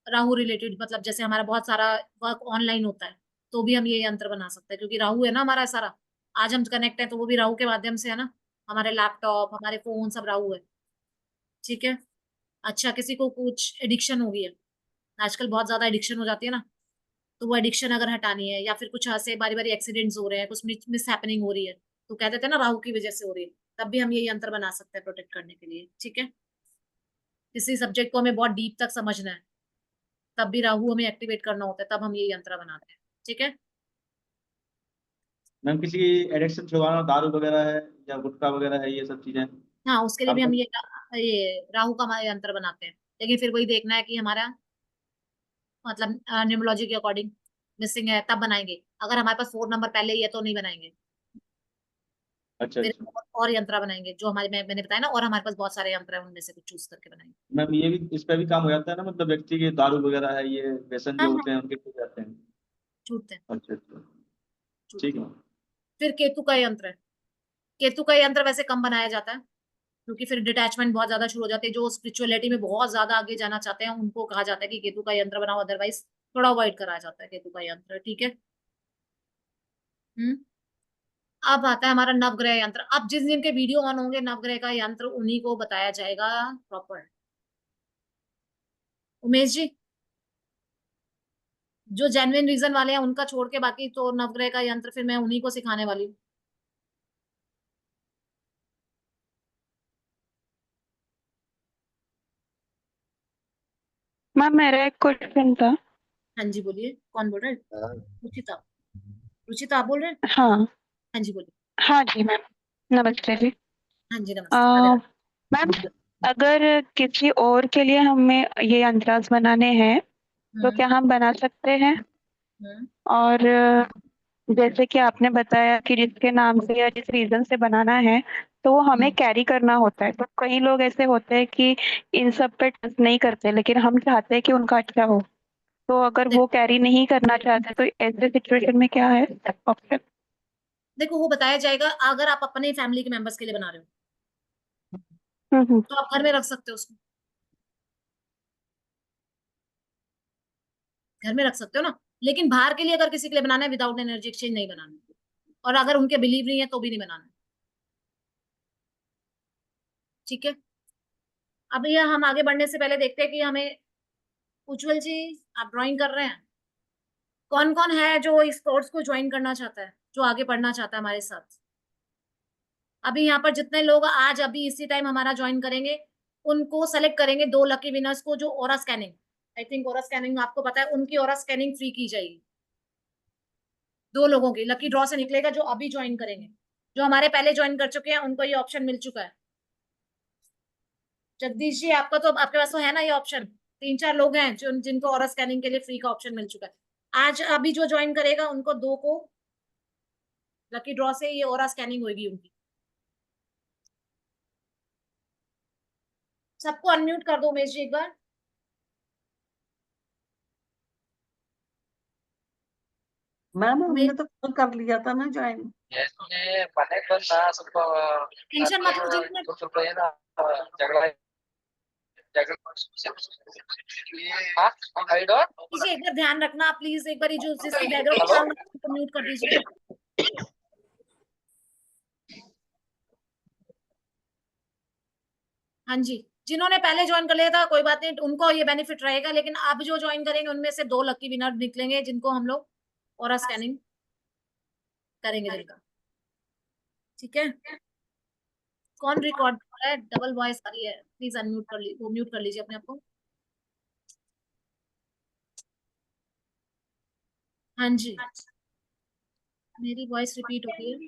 राहु रिलेटेड, मतलब जैसे हमारा बहुत सारा वर्क ऑनलाइन होता है, तो भी हम ये यंत्र बना सकते हैं, क्योंकि राहु है ना हमारा सारा, आज हम कनेक्ट है तो वो भी राहु के माध्यम से है ना, हमारे लैपटॉप हमारे फोन सब राहु है, ठीक है। अच्छा, किसी को कुछ एडिक्शन हो गई है, आजकल बहुत ज्यादा एडिक्शन हो जाती है ना, तो वो एडिक्शन अगर हटानी है, या फिर कुछ ऐसे बारी बारी एक्सीडेंट्स हो रहे हैं, कुछ मिस हैपनिंग हो रही है, तो कह देते हैं ना राहु की वजह से हो रही है, तब भी हम ये यंत्र बना सकते हैं प्रोटेक्ट करने के लिए, ठीक है। किसी सब्जेक्ट को हमें बहुत डीप तक समझना है, तब भी राहु हमें एक्टिवेट करना होता है, तब हम ये यंत्र बनाते हैं, ठीक है। मैम किसी एडिक्शन छुड़वाना दारू वगैरह है या गुटखा वगैरह है ये सब चीजें हाँ, उसके लिए भी आपका। हम ये राहु का यंत्र बनाते हैं, लेकिन फिर वही देखना है कि हमारा मतलब न्यूमरोलॉजी के अकॉर्डिंग मिसिंग है, तब बनाएंगे। अगर हमारे पास 4 नंबर पहले ही है तो नहीं बनाएंगे, अच्छा फिर अच्छा। और यंत्र बनाएंगे जो हमारे मैंने बताया ना, और हमारे पास बहुत सारे यंत्र हैं, उनमें से कुछ चूज करके बनाएंगे। मैम ये भी इस पे भी काम हो जाता है ना, मतलब व्यक्ति के दारू वगैरह है ये व्यसन हाँ जो हाँ, होते हैं उनके छूट जाते हैं। छूटते हैं, अच्छा अच्छा। छूटते ठीक हैं। है। फिर केतु का यंत्र है, केतु का यंत्र वैसे कम बनाया जाता है, क्योंकि फिर डिटैचमेंट बहुत ज्यादा शुरू हो जाती है, जो स्पिरिचुअलिटी में बहुत ज्यादा आगे जाना चाहते हैं उनको कहा जाता है कि केतु का यंत्र बनाओ, अदरवाइज थोड़ा अवॉइड कराया जाता है केतु का यंत्र, ठीक है। हम्म, अब आता है हमारा नवग्रह यंत्र। अब जिस दिन के वीडियो ऑन होंगे नवग्रह का यंत्र उन्हीं को बताया जाएगा प्रॉपर। उमेश जी, जो जेन्युइन रीजन वाले हैं उनका छोड़ के बाकी तो नवग्रह का यंत्र फिर मैं उन्हीं को सिखाने वाली हूँ। मैम मेरा एक क्वेश्चन था। हाँ जी बोलिए, कौन बोल रहे हैं? हाँ, रुचिता, रुचिता आप बोल रहे हैं? हाँ। हाँ जी बोलिए। हाँ जी मैम, नमस्ते जी। हाँ जी अ, नमस्ते, राधे राधे। मैम अगर किसी और के लिए हमें ये अंतराज बनाने हैं तो हम्म क्या हम बना सकते हैं? हम्म और जैसे कि आपने बताया कि जिसके नाम से या जिस रीजन से बनाना है तो वो हमें हम्म। कैरी करना होता है, तो कई लोग ऐसे होते हैं कि इन सब पे ट्रस्ट नहीं करते, लेकिन हम चाहते हैं कि उनका अच्छा हो, तो अगर वो देखो कैरी नहीं करना चाहते तो ऐसे सिचुएशन में क्या है ऑप्शन? देखो वो बताया जाएगा, अगर आप अपने फैमिली के मेंबर्स के लिए बना रहे हो हम्म। तो आप घर में रख सकते हो उसको, घर में रख सकते हो ना, लेकिन बाहर के लिए अगर किसी के लिए बनाना है विदाउट एनर्जी एक्सचेंज नहीं बनाना है। और अगर उनके बिलीव नहीं है तो भी नहीं बनाना है, ठीक है। अभी हम आगे बढ़ने से पहले देखते हैं कि हमें उज्जवल जी आप ड्राइंग कर रहे हैं, कौन कौन है जो इस कोर्स को ज्वाइन करना चाहता है, जो आगे पढ़ना चाहता है हमारे साथ। अभी यहाँ पर जितने लोग आज अभी इसी टाइम हमारा ज्वाइन करेंगे उनको सेलेक्ट करेंगे, 2 लकी विनर्स को, जो aura scanning, I think aura scanning आपको पता है, उनकी ऑरा स्कैनिंग फ्री की जाएगी। 2 लोगों की लकी ड्रॉ से निकलेगा जो अभी ज्वाइन करेंगे। जो हमारे पहले ज्वाइन कर चुके हैं उनको ये ऑप्शन मिल चुका है। जगदीश जी आपका तो आपके पास तो है ना ये ऑप्शन, 3-4 लोग हैं जो जिनको ऑरा स्कैनिंग के लिए फ्री का ऑप्शन मिल चुका है। आज अभी जो ज्वाइन करेगा उनको 2 को लकी ड्रॉ से ये ऑरा स्कैनिंग होगी उनकी। सबको अनम्यूट कर दो उमेश जी एक बार। मैम उमेश हमने तो कल कर लिया था ना ज्वाइन। टेंशन मत लो जी, दीजिए एक बार ध्यान रखना प्लीज, एक बार ये जो बैकग्राउंड साउंड को म्यूट कर दीजिए। हाँ जी, जिन्होंने पहले ज्वाइन कर लिया था कोई बात नहीं, उनको ये बेनिफिट रहेगा, लेकिन अब जो ज्वाइन करेंगे उनमें से 2 लकी विनर निकलेंगे जिनको हम लोग ऑरा स्कैनिंग करेंगे जिनका। ठीक है, कौन रिकॉर्ड कर रहा है, डबल वॉइस आ रही है, प्लीज अनम्यूट कर लीजिए, वो म्यूट कर लीजिए अपने आप को। हाँ जी, मेरी वॉइस रिपीट हो रही है।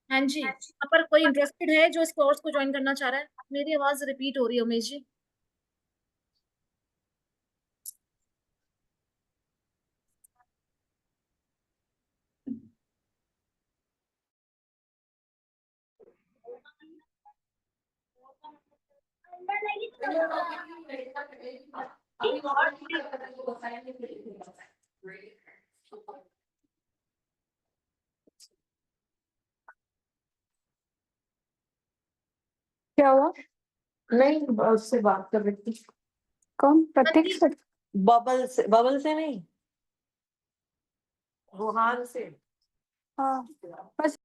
हाँ जी, यहाँ पर कोई इंटरेस्टेड है जो इस कोर्स को ज्वाइन करना चाह रहा है? मेरी आवाज रिपीट हो रही है उमेश जी। क्या हुआ? नहीं, उससे बात कर रही थी। कौन? प्रतीक से? बबल से नहीं, रूहान से। हाँ, बस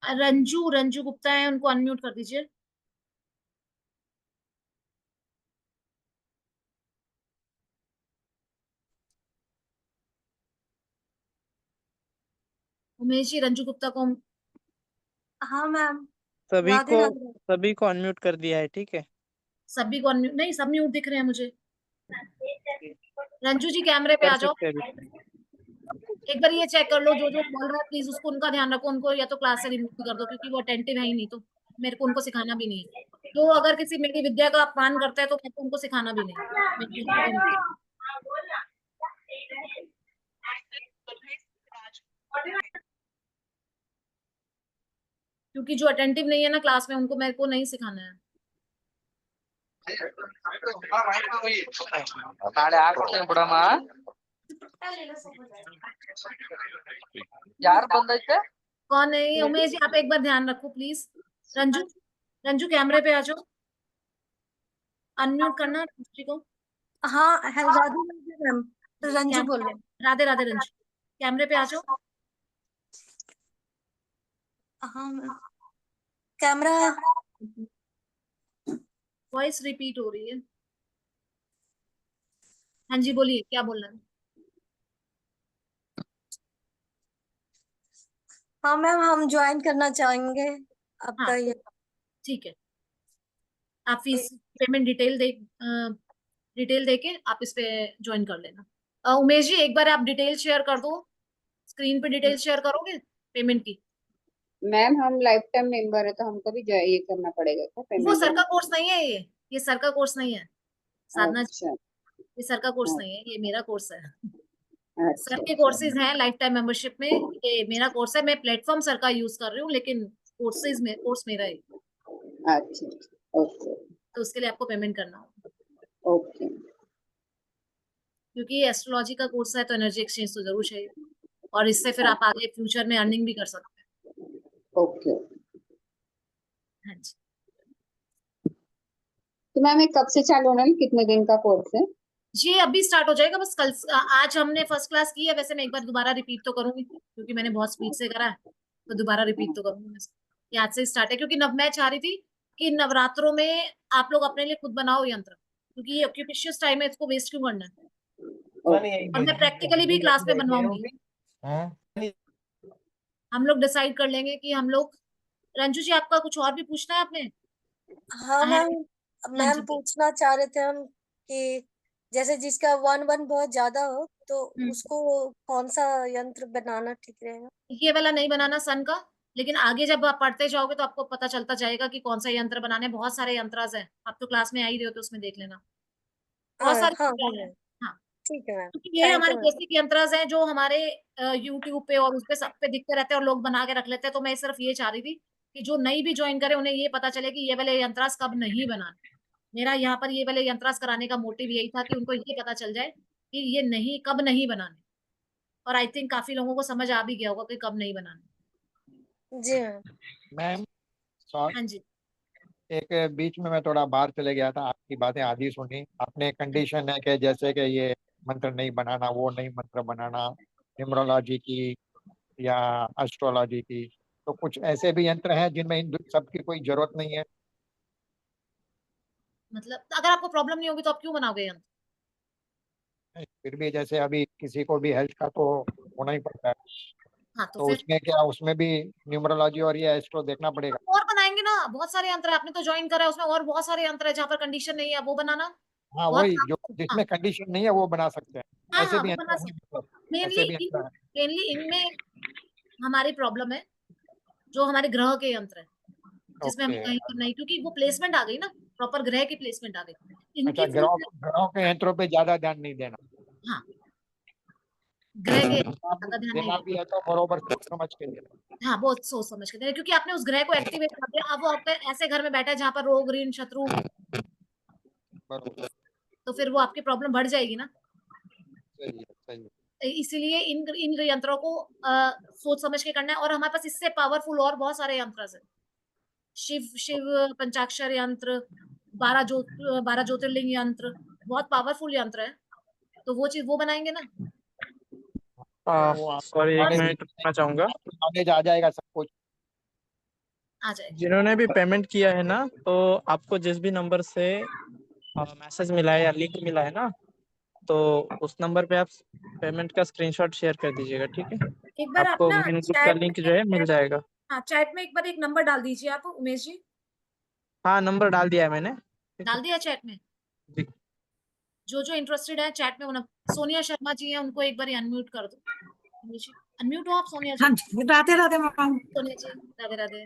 रंजू गुप्ता है, उनको अनम्यूट कर दीजिए। उमेश जी रंजू गुप्ता को। हाँ मैम, सभी राधे को राधे। सभी को अनम्यूट कर दिया है, ठीक है। सभी को अनम्यूट नहीं, सब म्यूट दिख रहे हैं मुझे। रंजू जी कैमरे पे कर आ जाओ, सकते हैं अभी। एक बार ये चेक कर लो, जो जो बोल रहा है प्लीज उसको, उनका ध्यान रखो, उनको या तो क्लास से रिमूव कर दो क्योंकि वो अटेंटिव है ही नहीं, तो मेरे को उनको सिखाना भी नहीं है। तो अगर किसी मेरी विद्या का अपमान करता है तो मेरे को उनको सिखाना भी नहीं, मैं बिल्कुल भी नहीं। क्योंकि जो अटेंटिव नहीं है ना क्लास में, उनको मेरे को नहीं सिखाना है। कौन है ये? उमेश जी आप एक बार ध्यान रखो प्लीज। रंजू कैमरे पे आ जाओ, अनम्यूट करना रंजू जी को। हाँ है, राधे राधे मैम, रंजू बोल रहे हैं। राधे राधे रंजू, कैमरे पे आ जाओ। हाँ मैम, कैमरा। वॉइस रिपीट हो रही है। हाँ जी बोलिए, क्या बोलना है? हाँ मैम, हम ज्वाइन करना चाहेंगे आपका हाँ ये। ठीक है, आप फीस पेमेंट डिटेल देके आप इस पे ज्वाइन कर लेना। उमेश जी एक बार आप डिटेल शेयर कर दो, स्क्रीन पे डिटेल शेयर करोगे पेमेंट की? मैम हम लाइफ टाइम मेंबर है तो हमको भी ये करना पड़ेगा क्या, वो पेमेंट सर का देना? कोर्स नहीं है, ये सर का कोर्स नहीं है साधना जी, अच्छा ये सर का कोर्स नहीं है, ये मेरा कोर्स है। सर अच्छा के कोर्सेज हैं लाइफ टाइम मेंबरशिप में, ये मेरा कोर्स है, मैं प्लेटफॉर्म सर का यूज कर रही हूँ, लेकिन कोर्स मेरा है, अच्छा। ओके तो उसके लिए आपको पेमेंट करना होगा। ओके क्योंकि ये एस्ट्रोलॉजी का कोर्स है तो एनर्जी एक्सचेंज तो जरूर चाहिए, और इससे फिर आप आगे फ्यूचर में अर्निंग भी कर सकते हैं। ओके। हाँ जी, तो मैम ये कब से चालू होना है, कितने दिन का कोर्स है? ये अभी स्टार्ट हो जाएगा, बस कल आज हमने फर्स्ट क्लास की है। वैसे मैं एक बार दोबारा रिपीट तो करूंगी क्योंकि मैंने बहुत स्पीड से करा है, तो दोबारा रिपीट तो करूंगी मैं। ये आज से स्टार्ट है क्योंकि मैं चाह रही थी कि नवरात्रों में आप लोग अपने लिए खुद बनाओ यंत्र, क्योंकि ये ऑक्यूपेशियस टाइम है, इसको वेस्ट क्यों करना है। और मैं प्रैक्टिकली भी क्लास में बनवाऊंगी। हम लोग डिसाइड कर लेंगे कि हम लोग, रंजू जी आपका कुछ और भी पूछना है आपने? हाँ मैम, हाँ मैम जी, पूछना चाह रहे थे हम कि जैसे जिसका 1 बहुत ज्यादा हो तो उसको कौन सा यंत्र बनाना ठीक रहेगा? ये वाला नहीं बनाना सन का, लेकिन आगे जब आप पढ़ते जाओगे तो आपको पता चलता जाएगा कि कौन सा यंत्र बनाने। बहुत सारे यंत्राज हैं, आप तो क्लास में आ ही रहे हो तो उसमें देख लेना, बहुत हाँ सारे हाँ यंत्राज हाँ हैं। हाँ, ठीक है मैम, क्योंकि ये थैंक हमारे यू मैम। बेसिक यंत्राज हैं जो हमारे यूट्यूब पे और उस पे सब पे दिखते रहते हैं और लोग बना के रख लेते हैं। तो मैं सिर्फ ये चाह रही थी कि जो नई भी ज्वाइन करे उन्हें ये पता चले कि ये वाले यंत्राज कब नहीं बनाने। मेरा यहाँ पर ये वाले यंत्राज कराने का मोटिव यही था कि उनको ये पता चल जाए कि ये नहीं, कब नहीं बनाने। और आई थिंक काफी लोगों को समझ आ भी गया होगा कि कब नहीं बनाने। जी मैम। मैम हाँ जी, एक बीच में मैं थोड़ा बाहर चले गया था, आपकी बातें आधी सुनी आपने। कंडीशन है कि जैसे कि ये मंत्र नहीं बनाना, वो नहीं मंत्र बनाना, न्यूमरोलॉजी की या एस्ट्रोलॉजी की, तो कुछ ऐसे भी यंत्र हैं जिनमें इन सब की कोई जरूरत नहीं है। मतलब अगर आपको प्रॉब्लम नहीं होगी तो आप क्यों बनाओगे यंत्र? फिर भी जैसे अभी किसी को भी हेल्थ का तो होना ही पड़ता है, हाँ तो तो फिर उसमें क्या, उसमें भी न्यूमरोलॉजी और ये एस्ट्रो देखना पड़ेगा। और बनाएंगे ना, बहुत सारे यंत्र है। आपने तो ज्वाइन करा है, उसमें और बहुत सारे यंत्र है जहाँ पर कंडीशन नहीं है, वो बनाना हाँ बहुत वही, जो हाँ जिसमें कंडीशन नहीं है वो बना सकते हैं। हाँ ऐसे हाँ, भी वो यंत्र बना हैं, सकते। मतलब मेनली ऐसे भी यंत्र हैं। मेनली इनमें हमारी प्रॉब्लम है जो हमारे ग्रह के यंत्र है, जिसमें हमें ओके। कहीं पर नहीं, क्योंकि वो प्लेसमेंट आ गई ना, प्रॉपर ग्रह की प्लेसमेंट आ गई। अच्छा, इनकी ग्रहों फुल ग्रहों के यंत्रों पे ज्यादा ध्यान नहीं देना। हाँ, ग्रह के देना भी ज्यादा ध्यान नहीं देना देना। भी है तो बरोबर सोच समझ के देना। हाँ, बहुत सोच समझ के देना, क्योंकि आपने उस ग्रह को एक्टिवेट कर दिया। अब वो आपके ऐसे घर में बैठा है जहाँ पर रोग, ऋण, शत्रु, बरोबर, तो फिर वो आपकी प्रॉब्लम बढ़ जाएगी ना। सही है सही है। इसीलिए इन इन यंत्रों को सोच समझ के करना है। और हमारे पास इससे पावरफुल और बहुत सारे यंत्र हैं। शिव शिव पंचाक्षर यंत्र, 12 ज्योतिर्लिंग यंत्र, बहुत पावरफुल यंत्र है। तो वो चीज वो बनाएंगे ना। वो सॉरी, एक नॉलेज मिनट रुकना चाहूंगा। नॉलेज आ जाएगा सब कुछ। आ जाएगा। जिन्होंने भी पेमेंट किया है ना, तो आपको जिस भी नंबर से मैसेज मिला है या लिंक मिला है ना, तो उस नंबर पे आप पेमेंट का स्क्रीनशॉट शेयर कर दीजिएगा, ठीक है? एक बार आप आपको ना मेन ग्रुप का चैट लिंक में जो है मिल जाएगा। हाँ, चैट में एक बार एक नंबर डाल दीजिए आप, उमेश जी। हाँ, नंबर डाल दिया है मैंने, ठीक है? डाल दिया चैट में। जी। जो इंटरेस्टेड है चैट में, सोनिया शर्मा जी है, उनको एक बार अनम्यूट कर दो। उमेश जी अनम्यूट हो आप, सोनिया जी। हाँ जी, राधे राधे मैम। सोनिया जी राधे राधे।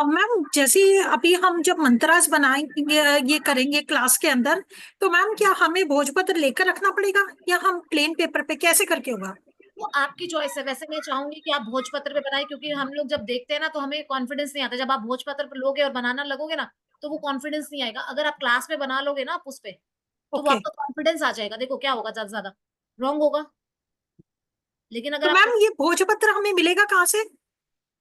मैम जैसे अभी हम जब मंत्रास बनाएंगे, ये करेंगे क्लास के अंदर, तो मैम क्या हमें भोजपत्र लेकर रखना पड़ेगा या हम प्लेन पेपर पे कैसे करके होगा? वो आपकी चॉइस है। वैसे मैं चाहूंगी कि आप भोजपत्र पे बनाए, क्योंकि हम लोग जब देखते हैं ना तो हमें कॉन्फिडेंस नहीं आता। जब आप भोजपत्र पे लोगे और बनाना लगोगे ना तो वो कॉन्फिडेंस नहीं आएगा। अगर आप क्लास में बना लोगे ना आप उस पे, तो वो ओके। आपका कॉन्फिडेंस आ जाएगा। देखो क्या होगा, ज्यादा ज्यादा रॉन्ग होगा। लेकिन अगर तो आप मैम ये भोजपत्र हमें मिलेगा कहाँ से?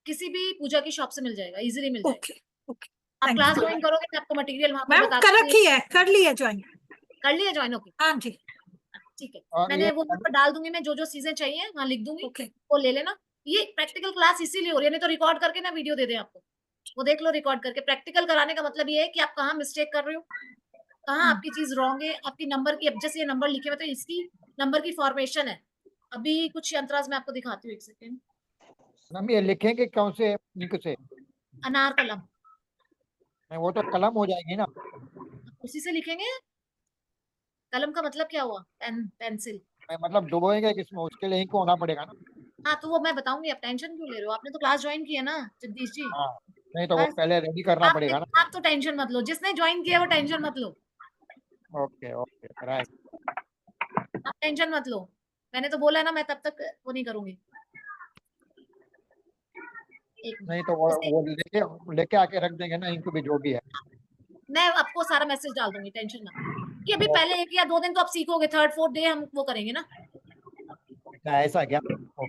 किसी भी पूजा की शॉप से मिल जाएगा, इजीली मिल जाएगा। ओके ओके, आप थैंक क्लास यू ज्वाइन करोगे, मैं आपको मटेरियल वहां पर मैम। बता कर दूंगी। रखी है, कर ली है ज्वाइन। कर लिया ज्वाइन? ओके, हाँ जी। ठीक है। और मैंने ये वो वहां पर डाल दूंगी, मैं जो चीजें चाहिए वहां लिख दूंगी, ओके वो ले लेना। ये प्रैक्टिकल क्लास इसीलिए हो रही है, नहीं तो रिकॉर्ड करके ना वीडियो दे दें आपको, वो देख लो। रिकॉर्ड करके प्रैक्टिकल कराने का मतलब ये है कि आप कहाँ मिस्टेक कर रहे हो, कहाँ आपकी चीज रॉन्ग है। आपकी नंबर की, अब जैसे ये नंबर लिखे हुए तो इसकी नंबर की फॉर्मेशन है। अभी कुछ यंत्रास मैं आपको दिखाती हूँ, एक सेकेंड। हम ये लिखेंगे कौन से इंक से? अनार कलम, नहीं, वो तो कलम हो जाएगी ना। उसी से लिखेंगे। कलम का मतलब क्या हुआ? पेंसिल। मैं मतलब डुबोएंगे किसमें, उसके लिए इंक होना पड़ेगा ना। हाँ तो वो मैं बताऊंगी, आप टेंशन क्यों ले रहे हो? आपने तो क्लास ज्वाइन की है ना जगदीश जी। हाँ, नहीं तो वो बस पहले रेडी करना आप पड़ेगा ना। आप तो टेंशन मत लो, जिसने ज्वाइन किया वो टेंशन मत लो। Okay okay, right. आप टेंशन मत लो, मैंने तो बोला ना मैं तब तक वो नहीं करूंगी। एक नहीं तो वो लेके लेके आके रख देंगे ना, इंक भी जो भी है। मैं आपको सारा मैसेज डाल दूंगी, टेंशन ना। कि अभी पहले 1 या 2 दिन तो आप सीखोगे, 3rd 4th डे हम वो करेंगे ना। अच्छा, ऐसा क्या?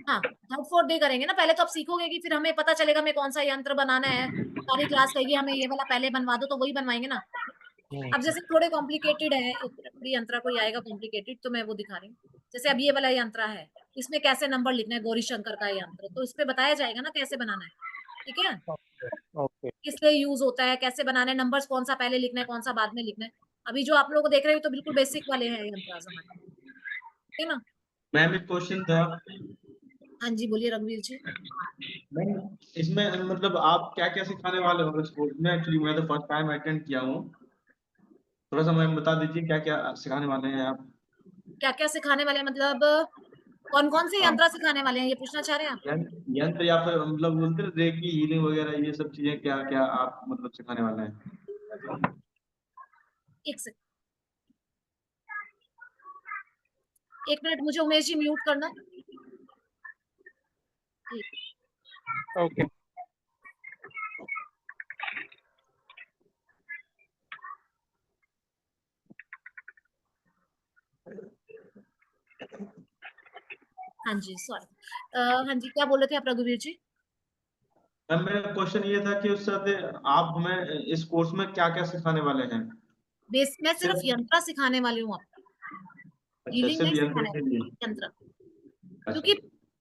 हाँ, 3rd 4th डे करेंगे ना। पहले तो आप सीखोगे कि फिर हमें पता चलेगा हमें कौन सा यंत्र बनाना है। सारी क्लास कहेगी हमें ये वाला पहले बनवा दो, तो वही बनवाएंगे ना। अब जैसे थोड़े कॉम्प्लिकेटेड है, कोई यंत्र कोई आएगा कॉम्प्लिकेटेड तो मैं वो दिखा रही हूँ। जैसे अब ये वाला यंत्र है, इसमें कैसे नंबर लिखना है, गौरी शंकर का यंत्र, तो इस पे बताया जाएगा ना कैसे बनाना है, ठीक है? ओके किस लिए यूज होता है, कैसे बनाना है, नंबर्स कौन सा पहले लिखना है, कौन सा बाद में लिखना है। अभी जो आप लोग देख रहे हो तो बिल्कुल बेसिक वाले हैं यंत्रास हमारे, ठीक है ना? मैम एक क्वेश्चन था। हाँ जी, बोलिए रघुवीर जी। मैम इसमें मतलब आप क्या क्या सिखाने वाले हो इस कोर्स में? एक्चुअली मैं तो फर्स्ट टाइम अटेंड किया हूँ, थोड़ा सा मैम बता दीजिए क्या क्या सिखाने वाले हैं आप? क्या-क्या सिखाने वाले हैं मतलब कौन-कौन से यंत्र सिखाने वाले हैं, ये पूछना चाह रहे हैं आप? यंत्र या फिर मतलब बोलते हैं रेकी हीलिंग वगैरह, ये सब चीजें क्या क्या आप मतलब सिखाने वाले हैं? एक सेकंड, 1 मिनट मुझे उमेश जी म्यूट करना। ठीक। ओके। हाँ जी, सॉरी। हाँ जी, क्या बोल रहे थे आप रघुवीर जी? मैम मेरा क्वेश्चन ये था कि उस साथ आप हमें इस कोर्स में क्या क्या सिखाने वाले हैं? मैं सिर्फ सिर्फ यंत्र सिखाने वाली हूँ आपको, अच्छा, हीलिंग सिर्फ नहीं यंत्र सिखाने के वाली, लिए? यंत्र। अच्छा क्योंकि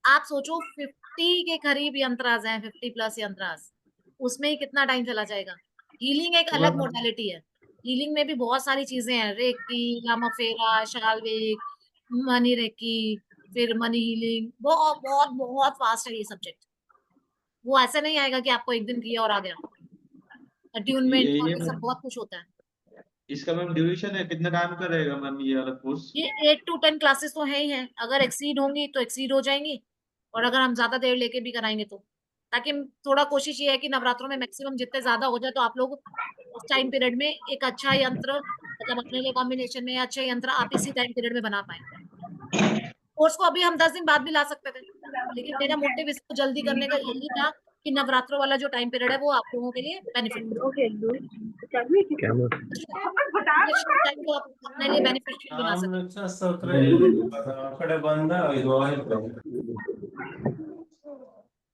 आप सोचो 50 के करीब यंत्रास हैं, 50 प्लस यंत्रास, उसमें ही कितना टाइम चला जाएगा। हीलिंग एक तो अलग मैम मोडालिटी है। हीलिंग में भी बहुत सारी चीजें हैं, रेकी, लामाफेरा, शाल्विक, मनी रेकी, फिर मनी हीलिंग, बहुत बहुत बहुत फास्ट है ये सब्जेक्ट। वो ऐसे नहीं आएगा कि आपको एक दिन किया और आ गया। अट्यूनमेंट और ये ये सब बहुत कुछ होता है। इसका मैम ड्यूरेशन है कितना टाइम का रहेगा मैम ये वाला कोर्स? ये 8 to 10 क्लासेस तो है ही हैं। अगर एक्सीड होंगी तो एक्सीड हो जाएंगी, और अगर हम ज्यादा देर लेके भी कराएंगे तो, ताकि थोड़ा कोशिश ये है कि नवरात्रों में मैक्सिमम जितने ज्यादा हो जाए तो आप लोग उस टाइम पीरियड में एक अच्छा यंत्र मतलब अपने लिए कॉम्बिनेशन में अच्छे यंत्र आप इसी टाइम पीरियड में बना पाए। कोर्स को अभी हम 10 दिन बाद भी ला सकते थे, लेकिन मेरा मोटिव इसको जल्दी करने का यही था कि नवरात्रों वाला जो टाइम पीरियड है वो आप लोगों के लिए बेनिफिट टाइम को आप अपने लिए बेनिफिशियल बना सके।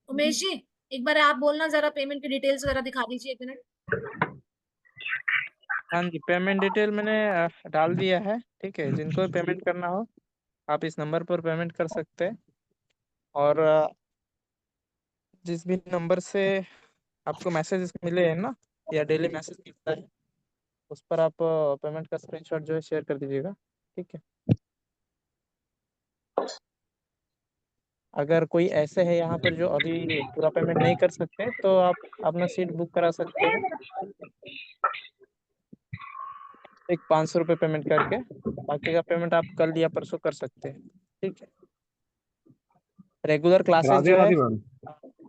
उमेश जी, एक बार आप बोलना जरा, पेमेंट की डिटेल्स वगैरह दिखा दीजिए 1 मिनट। हाँ जी, पेमेंट डिटेल मैंने डाल दिया है, ठीक है। जिनको भी पेमेंट करना हो आप इस नंबर पर पेमेंट कर सकते हैं, और जिस भी नंबर से आपको मैसेज मिले हैं ना, या डेली मैसेज मिलता है, उस पर आप पेमेंट का स्क्रीनशॉट जो है शेयर कर दीजिएगा, ठीक है। अगर कोई ऐसे है यहाँ पर जो अभी पूरा पेमेंट नहीं कर सकते, तो आप अपना सीट बुक करा सकते हैं एक 500 रुपये पेमेंट करके। बाकी का पेमेंट आप कल या परसों कर सकते हैं, ठीक है। रेगुलर क्लासेस राधे जो है राधे मैम।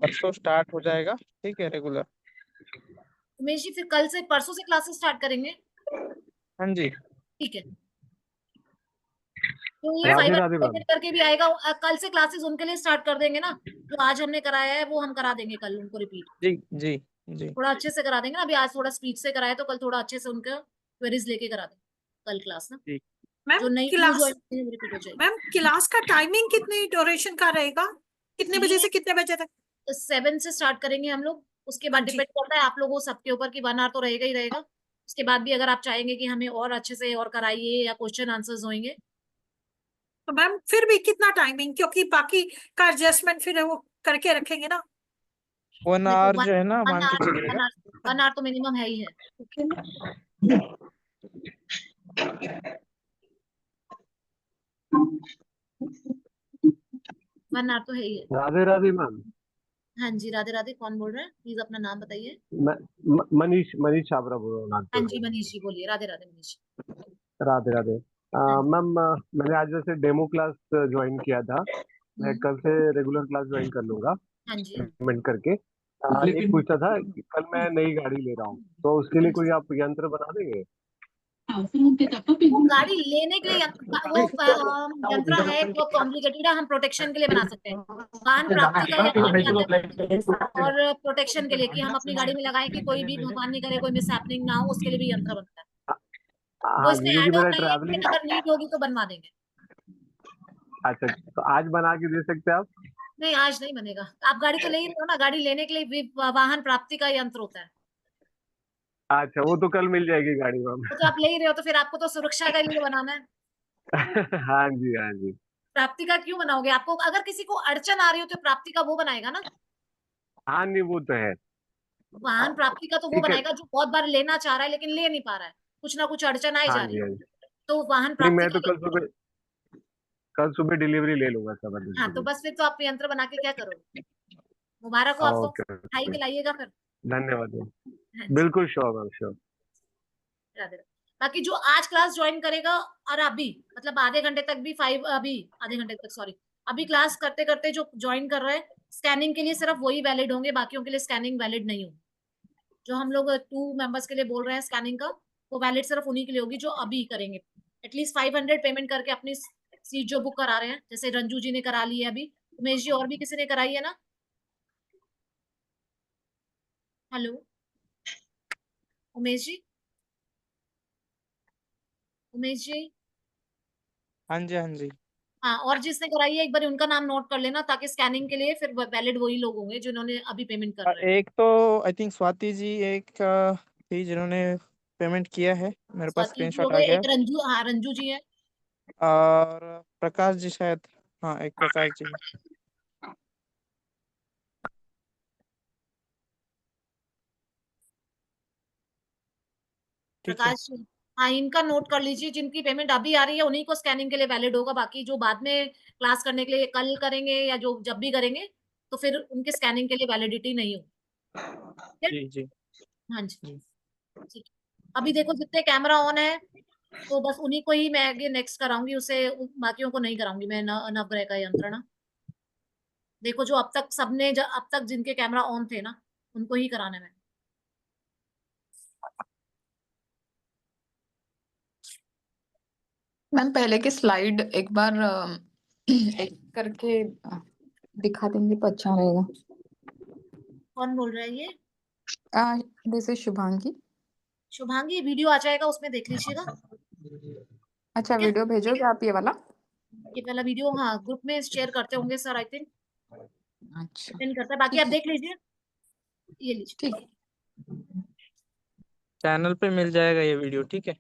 परसों स्टार्ट हो जाएगा, ठीक है, रेगुलर। उमेश जी, फिर कल से परसों से क्लासेस स्टार्ट करेंगे? हाँ जी, ठीक है। तो ये Radhe cyber Radhe ma'am. Cafe करके भी आएगा, कल से क्लासेस उनके लिए स्टार्ट कर देंगे ना, जो आज हमने कराया है वो हम करा देंगे कल उनको रिपीट। जी जी जी। थोड़ा अच्छे से करा देंगे ना, अभी आज थोड़ा स्पीड से कराया तो कल थोड़ा अच्छे से उनका क्वेरीज लेके करा देंगे कल क्लास ना, जी जो मैम नई न्यू क्लास ज्वाइन रिपीट हो जाएगी। मैम क्लास का टाइमिंग कितनी ड्यूरेशन का रहेगा, कितने बजे से कितने बजे तक? 7 से स्टार्ट करेंगे हम लोग, उसके हाँ बाद जी। डिपेंड करता है आप लोगों सबके ऊपर कि 1 आवर तो रहेगा ही रहेगा। उसके बाद भी अगर आप चाहेंगे कि हमें और अच्छे से और कराइए या क्वेश्चन आंसर्स होंगे, तो मैम फिर भी कितना टाइमिंग, क्योंकि बाकी का एडजस्टमेंट फिर वो करके रखेंगे ना। 1 देखो आवर जो है ना, मान के चलिएगा। 1 आवर तो मिनिमम है ही है। 1 आवर तो है ही है। राधे राधे मैम। हाँ जी, राधे राधे। कौन बोल रहे हैं? प्लीज अपना नाम बताइए। मैं मनीष मनीष छाबरा बोल रहा हूँ हाँ नागपुर जी, से। मनीष जी बोलिए। राधे राधे मनीष। राधे राधे। हाँ जी। मैम मैंने आज वैसे डेमो क्लास ज्वाइन किया था, मैं कल से रेगुलर क्लास ज्वाइन कर लूंगा हाँ जी। पेमेंट करके। एक पूछता था कि कल मैं नई गाड़ी ले रहा हूँ, तो उसके लिए कोई आप यंत्र बना देंगे? वो गाड़ी लेने के लिए वो यंत्र है बहुत कॉम्प्लिकेटेड है, हम प्रोटेक्शन के लिए बना सकते हैं। वाहन प्राप्ति का यंत्र भी आता है, और प्रोटेक्शन के लिए कि हम अपनी गाड़ी में लगाएं कि कोई भी भगवान नहीं करे कोई मिसहैपनिंग ना हो, उसके लिए भी यंत्र बनता है। वो हाँ इसमें जी, क्योंकि ऐड ऑन मेरा नहीं है, लेकिन ट्रैवलिंग। अगर नीड होगी तो बनवा देंगे। अच्छा, तो आज बना के दे सकते हैं आप? नहीं, आज नहीं बनेगा। आप गाड़ी तो ले ही रहे हो ना, गाड़ी लेने के लिए भी वाहन प्राप्ति का यंत्र होता है। अच्छा, वो तो कल मिल जाएगी गाड़ी में वो तो आप ले ही रहे हो, तो फिर आपको तो सुरक्षा का लिए बनाना है। हाँ जी, हाँ जी। प्राप्ति का क्यों बनाओगे? आपको अगर किसी को अड़चन आ रही हो तो प्राप्ति का वो बनाएगा ना। हाँ नहीं, वो तो है। वाहन प्राप्ति का तो वो ठीक है। बनाएगा जो बहुत बार लेना चाह रहा है लेकिन ले नहीं पा रहा है, कुछ ना कुछ अड़चन आई हाँ जा रही जी, है, हाँ जी। तो वाहन नहीं, प्राप्ति मैं का तो कल सुबह डिलीवरी ले लूंगा हाँ, तो जबरदस्ती। बस फिर तो आप यंत्र बना के क्या करोगे? मुबारक हो आपको, ओके, उठाई के लाइएगा फिर। धन्यवाद। हाँ जी, बिल्कुल sure ma'am, sure. Radhe Radhe. बाकी जो आज क्लास ज्वाइन करेगा और अभी मतलब आधे घंटे तक भी अभी आधे घंटे तक सॉरी अभी क्लास करते करते जो ज्वाइन कर रहे हैं, स्कैनिंग के लिए सिर्फ वही वैलिड होंगे, बाकियों के लिए स्कैनिंग वैलिड नहीं होगी। जो हम लोग 2 मेंबर्स के लिए बोल रहे हैं स्कैनिंग का, वो वैलिड सिर्फ उन्हीं के लिए होगी जो अभी करेंगे। एटलीस्ट 500 पेमेंट करके अपनी सीट जो बुक करा रहे हैं, जैसे रंजू जी ने करा ली है अभी, उमेश जी और भी किसी ने कराई है ना? हेलो उमेश जी, उमेश जी। हाँ जी, हाँ जी। हाँ, और जिसने कराई है एक बार उनका नाम नोट कर लेना, ताकि स्कैनिंग के लिए फिर वैलिड वही लोग होंगे जिन्होंने अभी पेमेंट कर रहे हैं। एक तो आई थिंक स्वाति जी एक थी जिन्होंने पेमेंट किया है, मेरे पास स्वाति जी हो स्क्रीनशॉट आ गए, गया। एक रंजू, हाँ रंजू जी है। और प्रकाश जी शायद, हाँ एक प्रकाश जी। ठीक है। प्रकाश जी, हाँ इनका नोट कर लीजिए, जिनकी पेमेंट अभी आ रही है उन्हीं को स्कैनिंग के लिए वैलिड होगा, बाकी जो बाद में क्लास करने के लिए कल करेंगे या जो जब भी करेंगे तो फिर उनके स्कैनिंग के लिए वैलिडिटी नहीं होगी। जी जी हाँ जी, जी। ठीक है। अभी देखो जितने कैमरा ऑन है तो बस उन्हीं को ही मैं आगे नेक्स्ट कराऊंगी, उसे बाकियों को नहीं कराऊंगी मैं नवग्रह का यंत्र ना। देखो जो अब तक सबने अब तक जिनके कैमरा ऑन थे ना, उनको ही कराना है। मैम पहले की स्लाइड एक बार एक करके दिखा देंगे तो अच्छा रहेगा। कौन बोल रहा है ये? This is Shubhangi. Shubhangi, video आ जाएगा उसमें देख लीजिएगा। अच्छा, ठीक है, वीडियो भेजोगे आप ये वाला? ये पहला वीडियो हाँ ग्रुप में शेयर करते होंगे सर, आई थिंक अच्छा डिपेंड करता है, बाकी ठीक आप है, देख लीजिए, ये लीजिए। ठीक है। चैनल पे मिल जाएगा ये वीडियो, ठीक है।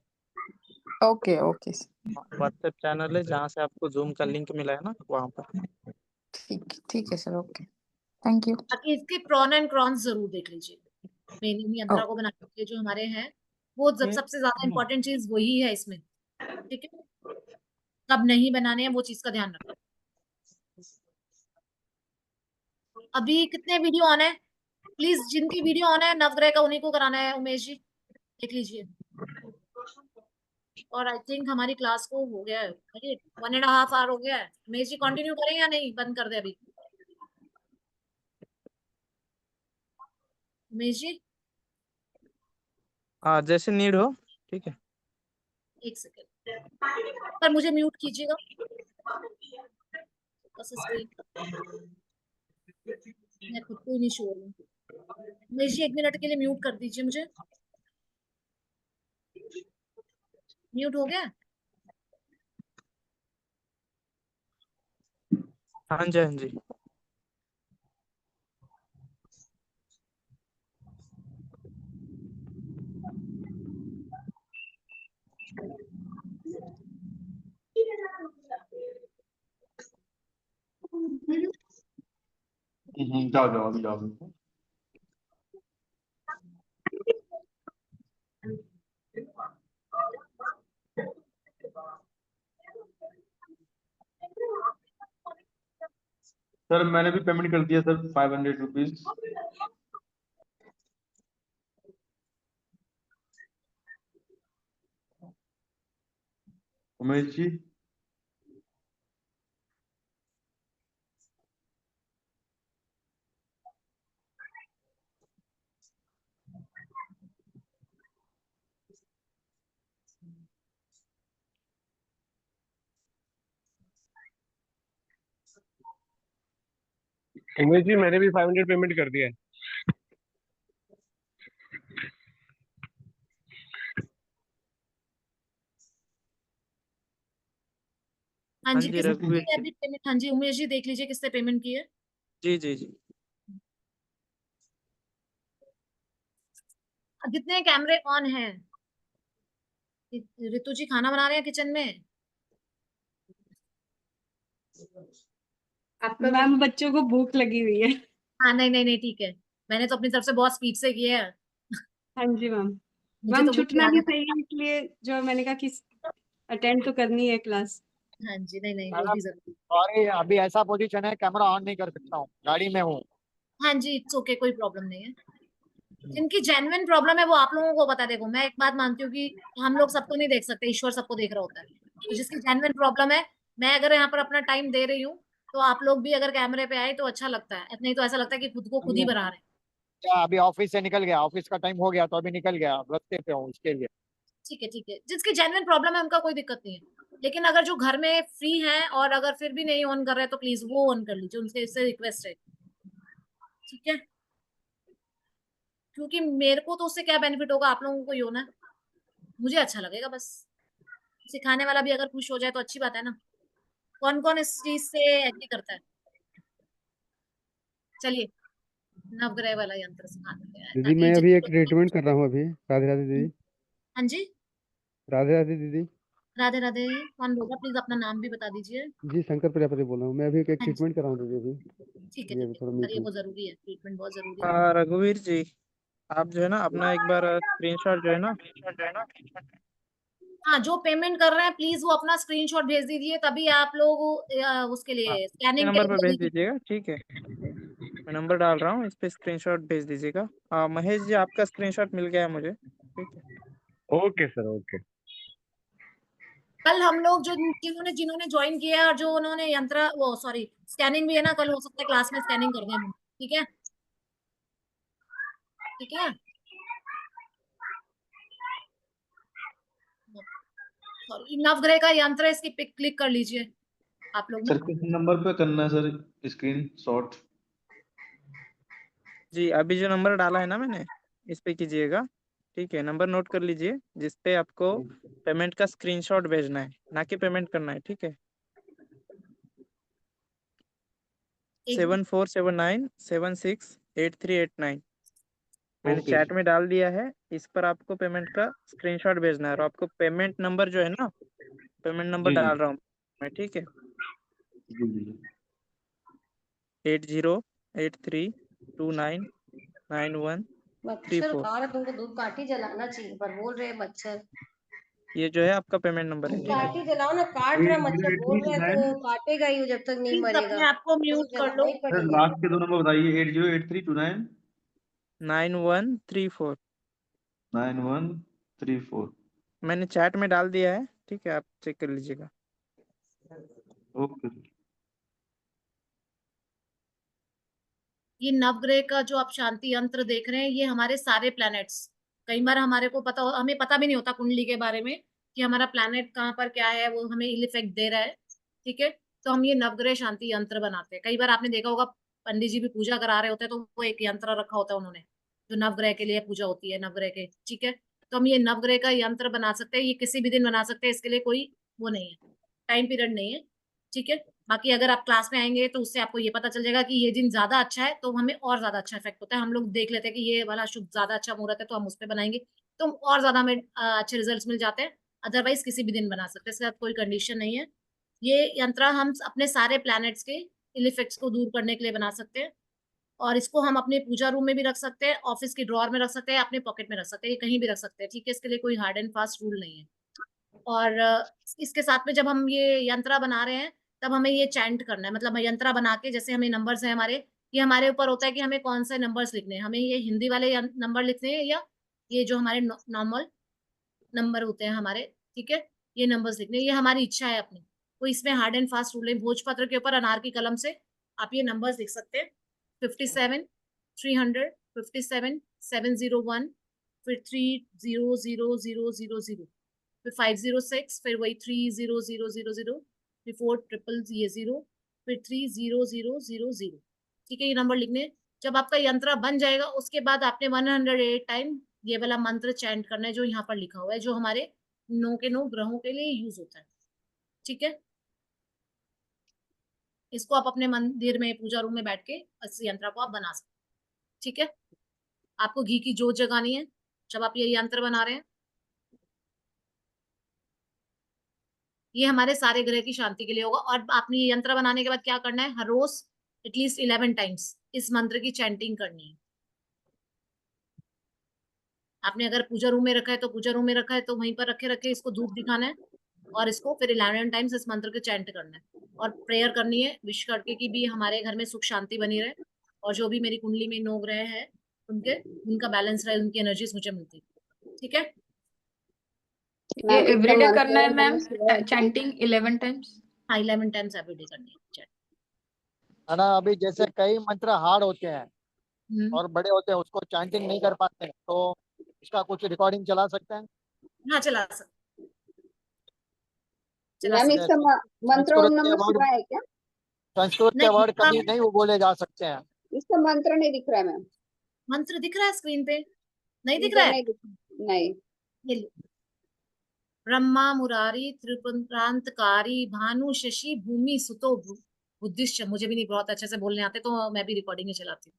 ओके ओके व्हाट्सएप चैनल है जहाँ से आपको जूम का लिंक मिला है ना, वहाँ पर। ठीक है सर, ओके थैंक यू। बाकी इसके प्रॉन एंड क्रॉन्स जरूर देख लीजिए, मेन यंत्रा को बनाने के जो हमारे हैं, वो सबसे ज्यादा इंपॉर्टेंट चीज वही है इसमें, ठीक है। कब नहीं बनाने हैं वो चीज का ध्यान रखना। अभी कितने वीडियो ऑन है? प्लीज जिनकी वीडियो ऑन है नवग्रह का उन्हीं को कराना है, उमेश जी देख लीजिए। और आई थिंक हमारी क्लास को हो गया है 1.5 आवर हो गया है। उमेश जी कंटिन्यू करें या नहीं, बंद कर दे अभी? उमेश जी हाँ, जैसे नीड हो, ठीक है। एक सेकेंड पर मुझे म्यूट कीजिएगा बस स्क्रीन, मैं खुद को ही नहीं श्योर हूँ। उमेश जी 1 मिनट के लिए म्यूट कर दीजिए मुझे। म्यूट हो गया? हाँ जी, हाँ जी। जाओ जाओ अभी जाओ। सर मैंने भी पेमेंट कर दिया सर, 500 रुपीज। उमेश जी उमेश जी, मैंने भी 500 पेमेंट कर दिया है। हाँ हाँ जी, जी, किसने रघुवीर की है जी। अभी पेमेंट? हाँ जी उमेश जी देख लीजिए किसने पेमेंट की है। जी जी जी। कितने कैमरे ऑन हैं? ऋतु जी खाना बना रहे हैं किचन में? आपका मैम बच्चों को भूख लगी हुई है। हाँ नहीं नहीं नहीं ठीक है, मैंने तो अपनी तरफ से बहुत स्पीड से किया है। हाँ जी मैम। मुझे मैम तो भूख छुटना लगा भी था। चाहिए, इसलिए जो मैंने कहा कि अटेंड तो करनी है क्लास। हाँ जी, नहीं नहीं वो मैडम भी जरूरी। सॉरी, अभी ऐसा पोजीशन है कैमरा ऑन नहीं कर सकता हूँ, गाड़ी में हूँ। हाँ जी इट्स ओके, कोई प्रॉब्लम नहीं है। जिनकी जेन्युइन प्रॉब्लम है वो आप लोगों को बता। देखो मैं एक बात मानती हूँ कि हम लोग सबको नहीं देख सकते, ईश्वर सबको देख रहा होता है। तो जिसकी जेन्युइन प्रॉब्लम है, मैं अगर यहाँ पर अपना टाइम दे रही हूँ, तो आप लोग भी अगर कैमरे पे आए तो अच्छा लगता है, नहीं तो ऐसा लगता है कि खुद को खुद ही बना रहे हैं। क्या अभी ऑफिस से निकल गया, ऑफिस का टाइम हो गया तो अभी निकल गया, रास्ते पे हूँ इसके लिए। ठीक है ठीक है, जिसकी जेन्युइन प्रॉब्लम है उनका कोई दिक्कत नहीं है। लेकिन अगर जो घर में फ्री है और अगर फिर भी नहीं ऑन कर रहे तो प्लीज वो ऑन कर लीजिए, उनसे इससे रिक्वेस्ट है। ठीक है, क्योंकि मेरे को तो उससे क्या बेनिफिट होगा, आप लोगों को ही होना है, मुझे अच्छा लगेगा बस। सिखाने वाला भी अगर खुश हो जाए तो अच्छी बात है ना। कौन कौन इस चीज से एग्री करता है? चलिए नवग्रह वाला यंत्र सिखा देते हैं दीदी ताकि मैं अभी एक जितने लोग। ट्रीटमेंट कर रहा हूँ अभी। राधे राधे दीदी। हाँ जी, राधे राधे दीदी। राधे राधे। कौन बोल रहा, प्लीज अपना नाम भी बता दीजिए। जी शंकर प्रजापति बोल रहा हूँ। मैं अभी एक हाँ जी, ट्रीटमेंट कर रहा हूँ दीदी अभी। ठीक है जी ठीक अभी है, थोड़ा मीट करिए, हूँ। वो जरूरी है, ट्रीटमेंट बहुत जरूरी है। रघुवीर जी, आप जो है ना अपना एक बार स्क्रीनशॉट जो है ना, हाँ, जो पेमेंट कर रहे हैं प्लीज वो अपना स्क्रीनशॉट भेज दीजिए, तभी आप लोग उसके हाँ लिए इसी स्कैनिंग के नंबर पर लिए भेज एलिजिबल। दीजिएगा, ठीक है। मैं नंबर डाल रहा हूँ, इस पे स्क्रीनशॉट भेज दीजिएगा। हाँ महेश जी, आपका स्क्रीनशॉट मिल गया है मुझे, ठीक है। Okay sir, okay. कल हम लोग जो जिन्होंने जिन्होंने ज्वाइन किया है और जो उन्होंने यंत्र वो सॉरी स्कैनिंग भी है ना, कल हो सकता है क्लास में स्कैनिंग कर दें हम। ठीक है ठीक है। सॉरी, नवग्रह का यंत्र है, इसकी पिक क्लिक कर लीजिए आप लोग ना। सर किस नंबर पे करना है सर स्क्रीन शॉट? जी अभी जो नंबर डाला है ना मैंने, इस पे कीजिएगा, ठीक है। नंबर नोट कर लीजिए, जिस पे आपको पेमेंट का स्क्रीनशॉट भेजना है, ना कि पेमेंट करना है, ठीक है। एक 7479768389 मैंने ओके चैट में डाल दिया है। इस पर आपको पेमेंट का स्क्रीनशॉट भेजना है, और आपको पेमेंट नंबर जो है ना, पेमेंट नंबर जी जी डाल रहा हूँ मैं, ठीक है। जी जी 8083299134। खा रहे, तुमको धूप काटी जलाना चाहिए, पर बोल रहे हैं मच्छर। ये जो है आपका पेमेंट नंबर है, तुम ठीक है। काटी जलाओ ना, काट रहा मच्छर, बोल रहे हैं तो 808329। काटेगा ही वो जब तक नहीं प्लीज मरेगा। अपने आप को तो म्यूट कर जलाना लो। ही सर पड़ेगा। लास्ट के दो नंबर बताइए। 808329 9134 9134। मैंने चैट में डाल दिया है, ठीक है, आप चेक कर लीजिएगा। Okay sir. ये नवग्रह का जो आप शांति यंत्र देख रहे हैं, ये हमारे सारे प्लैनेट्स, कई बार हमारे को हमें पता भी नहीं होता कुंडली के बारे में कि हमारा प्लैनेट कहाँ पर क्या है, वो हमें इल इफेक्ट दे रहा है। ठीक है, तो हम ये नवग्रह शांति यंत्र बनाते हैं। कई बार आपने देखा होगा पंडित जी भी पूजा करा रहे होते हैं तो वो एक यंत्र रखा होता है उन्होंने, जो नवग्रह के लिए पूजा होती है, नवग्रह के। ठीक है, तो हम ये नवग्रह का यंत्र बना सकते हैं, ये किसी भी दिन बना सकते हैं, इसके लिए कोई वो नहीं है, टाइम पीरियड नहीं है। ठीक है, बाकी अगर आप क्लास में आएंगे तो उससे आपको ये पता चल जाएगा कि ये दिन ज्यादा अच्छा है तो हमें और ज्यादा अच्छा इफेक्ट होता है। हम लोग देख लेते हैं कि ये वाला शुभ ज्यादा अच्छा मुहूर्त है तो हम उस पर बनाएंगे, तो और ज्यादा हमें अच्छे रिजल्ट मिल जाते हैं। अदरवाइज किसी भी दिन बना सकते हैं, इसके साथ कोई कंडीशन नहीं है। ये यंत्र हम अपने सारे प्लैनेट्स के इल इफेक्ट्स को दूर करने के लिए बना सकते हैं, और इसको हम अपने पूजा रूम में भी रख सकते हैं, ऑफिस की ड्रॉर में रख सकते हैं, अपने पॉकेट में रख सकते हैं, ये कहीं भी रख सकते हैं। ठीक है, इसके लिए कोई हार्ड एंड फास्ट रूल नहीं है। और इसके साथ में जब हम ये यंत्रा बना रहे हैं तब हमें ये चैंट करना है, मतलब यंत्रा बना के, जैसे हमें नंबर्स है हमारे, ये हमारे ऊपर होता है कि हमें कौन से नंबर्स लिखने हैं, हमें ये हिंदी वाले नंबर लिखने हैं या ये जो हमारे नॉर्मल नंबर होते हैं हमारे। ठीक है, ये नंबर्स लिखने हैं, ये हमारी इच्छा है अपनी, कोई इसमें हार्ड एंड फास्ट रूल है। भोजपत्र के ऊपर अनार की कलम से आप ये नंबर्स लिख सकते हैं, 57 300 57 701, फिर 300000, फिर 506, फिर वही 30000, फिर 40000, फिर 30000। ठीक है, ये नंबर लिखने हैं। जब आपका यंत्र बन जाएगा उसके बाद आपने 108 टाइम ये वाला मंत्र चैंट करना है जो यहाँ पर लिखा हुआ है, जो हमारे 9 के 9 ग्रहों के लिए यूज होता है। ठीक है, इसको आप अपने मंदिर में पूजा रूम में बैठ के इस यंत्र को आप बना सकते हैं। ठीक है, आपको घी की जोत जगानी है, जब आप ये यंत्र बना रहे हैं। ये हमारे सारे ग्रह की शांति के लिए होगा। और आपने ये यंत्र बनाने के बाद क्या करना है, हर रोज एटलीस्ट 11 टाइम्स इस मंत्र की चैंटिंग करनी है। आपने अगर पूजा रूम में रखा है तो पूजा रूम में रखा है तो वहीं पर रखे रखे इसको धूप दिखाना है और इसको फिर 11 टाइम्स इस मंत्र को चैंट करना है और प्रेयर करनी है विश करके कि भी हमारे घर में सुख शांति बनी रहे और जो भी मेरी कुंडली में 9 ग्रह हैं उनका बैलेंस रहे, उनकी एनर्जीज मुझे मिलती। ठीक है, ये एवरीडे करना है मैम चैंटिंग 11 टाइम्स? हाँ 11 टाइम्स एवरीडे करनी है चैंट। है ना। अभी जैसे कई मंत्र हार्ड होते हैं और बड़े होते हैं, उसको चैंटिंग नहीं कर पाते हैं, तो इसका कुछ रिकॉर्डिंग चला सकते हैं? हाँ चला सकते। मैम इसका मंत्र ओम नमः शिवाय है क्या? संस्कृत के वर्ड कभी नहीं वो बोले जा सकते हैं। इसका मंत्र नहीं दिख रहा है मैम। मंत्र दिख रहा है स्क्रीन पे? नहीं दिख रहा है? नहीं। ये लो। ब्रह्मा मुरारी त्रिपुरांतकारी भानु शशि भूमि सुतो बुद्धिश्च। मुझे भी नहीं बहुत अच्छे से बोलने आते तो मैं भी रिकॉर्डिंग ही चलाती हूँ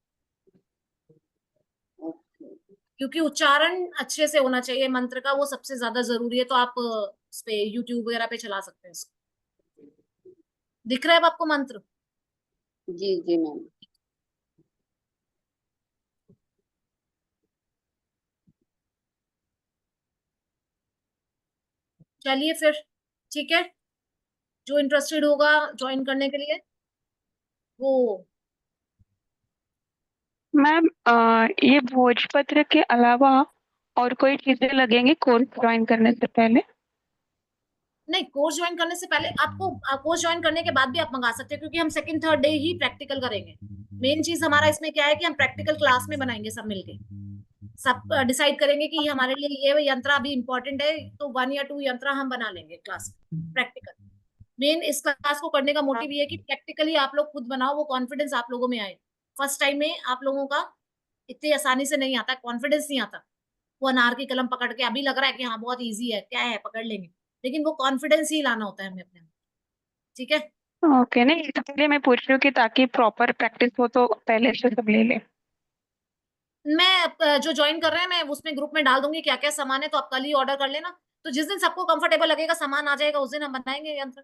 क्योंकि उच्चारण अच्छे से होना चाहिए मंत्र का, वो सबसे ज्यादा जरूरी है। तो आप इस पे यूट्यूब वगैरह पे चला सकते हैं इसको। दिख रहा है अब आपको मंत्र? जी जी मैम। चलिए फिर ठीक है, जो इंटरेस्टेड होगा ज्वाइन करने के लिए वो। मैम ये भोजपत्र के अलावा और कोई चीजें लगेंगी कोर्स ज्वाइन करने से पहले? नहीं, कोर्स ज्वाइन करने से पहले आपको कोर्स ज्वाइन करने के बाद भी आप मंगा सकते हैं क्योंकि हम सेकंड थर्ड डे ही प्रैक्टिकल करेंगे। मेन चीज हमारा इसमें क्या है कि हम प्रैक्टिकल क्लास में बनाएंगे, सब मिलके सब डिसाइड करेंगे कि हमारे लिए ये यंत्र अभी इम्पोर्टेंट है तो 1 या 2 यंत्र हम बना लेंगे क्लास प्रैक्टिकल। मेन इस क्लास को करने का मोटिव ये है कि प्रैक्टिकली आप लोग खुद बनाओ, वो कॉन्फिडेंस आप लोगों में आए। फर्स्ट टाइम में आप लोगों का इतनी आसानी से नहीं आता, कॉन्फिडेंस नहीं आता। वो अनार की कलम पकड़ के अभी लग रहा है कि हाँ बहुत ईजी है, क्या है पकड़ लेंगे, लेकिन वो कॉन्फिडेंस ही लाना होता है हमें अपने। ठीक है, ओके, नहीं इसलिए मैं पूछ रही हूँ कि ताकि प्रॉपर प्रैक्टिस हो तो पहले से सब ले ले। मैं जो ज्वाइन कर रहे हैं मैं उसमें ग्रुप में डाल दूंगी क्या क्या सामान है, तो आप कल ही ऑर्डर कर लेना। तो जिस दिन सबको कंफर्टेबल लगेगा सामान आ जाएगा, उस दिन हम बनाएंगे यंत्र।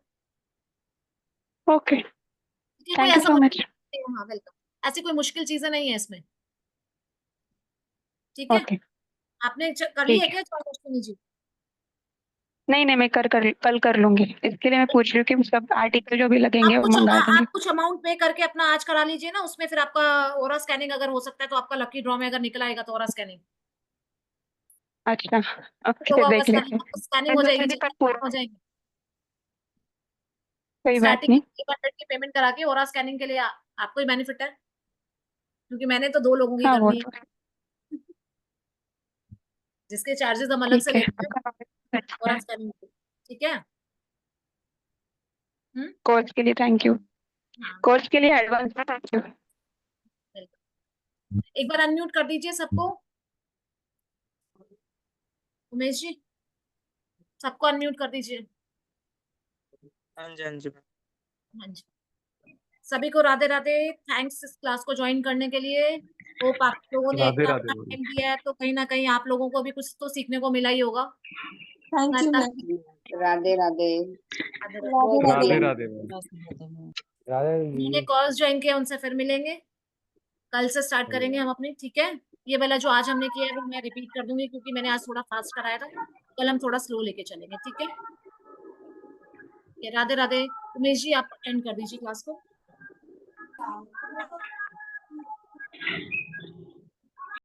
ओके, कोई थैंक यू ऐसा सो मच। हाँ वेलकम, ऐसी कोई मुश्किल चीजें नहीं है इसमें। ठीक है, ओके, आपने कर लिया ठीक है। क्या ज्वाइन जी? नहीं नहीं, मैं कल कर लूंगी। इसके लिए मैं पूछ रही हूँ कि सब आर्टिकल जो भी लगेंगे वो मंगा दूंगी। आप कुछ अमाउंट पे करके अपना आज करा लीजिए ना, उसमें फिर आपका ओरा स्कैनिंग अगर हो सकता है तो आपका लकी ड्रॉ में अगर निकल आएगा तो ओरा स्कैनिंग। अच्छा, तो ओके देख लेंगे। स्कैनिंग हो जाएगी, हो जाएगी। कोई बात स्टार्टिंग नहीं। 800 की पेमेंट करा के ओरा स्कैनिंग के लिए आपको ही बेनिफिट है क्योंकि मैंने तो 2 लोगों की हाँ वो करनी तो है जिसके चार्जेस हम अलग से ठीक है। लेते हैं ओरा स्कैनिंग। ठीक है, कोर्स के लिए थैंक यू। कोर्स के लिए एडवांस में थैंक यू। एक बार अनम्यूट कर दीजिए सबको। उमेश जी सबको अनम्यूट कर दीजिए। हाँ जी हाँ जी। हाँ जी, सभी को राधे राधे। थैंक्स इस क्लास को ज्वाइन करने के लिए। होप आप लोगों ने राधे इतना राधे। टाइम दिया है तो कहीं ना कहीं आप लोगों को भी कुछ तो सीखने को मिला ही होगा। Thank you ma'am. Radhe Radhe. Radhe Radhe. जिन्होंने कोर्स ज्वाइन किया उनसे फिर मिलेंगे, कल से स्टार्ट करेंगे हम अपनी। ठीक है, ये वाला जो आज हमने किया है वो मैं रिपीट कर दूंगी क्योंकि मैंने आज थोड़ा फास्ट कराया था, कल हम थोड़ा स्लो लेके चलेंगे। ठीक है, राधे राधे। उमेश जी आप एंड कर दीजिए क्लास को।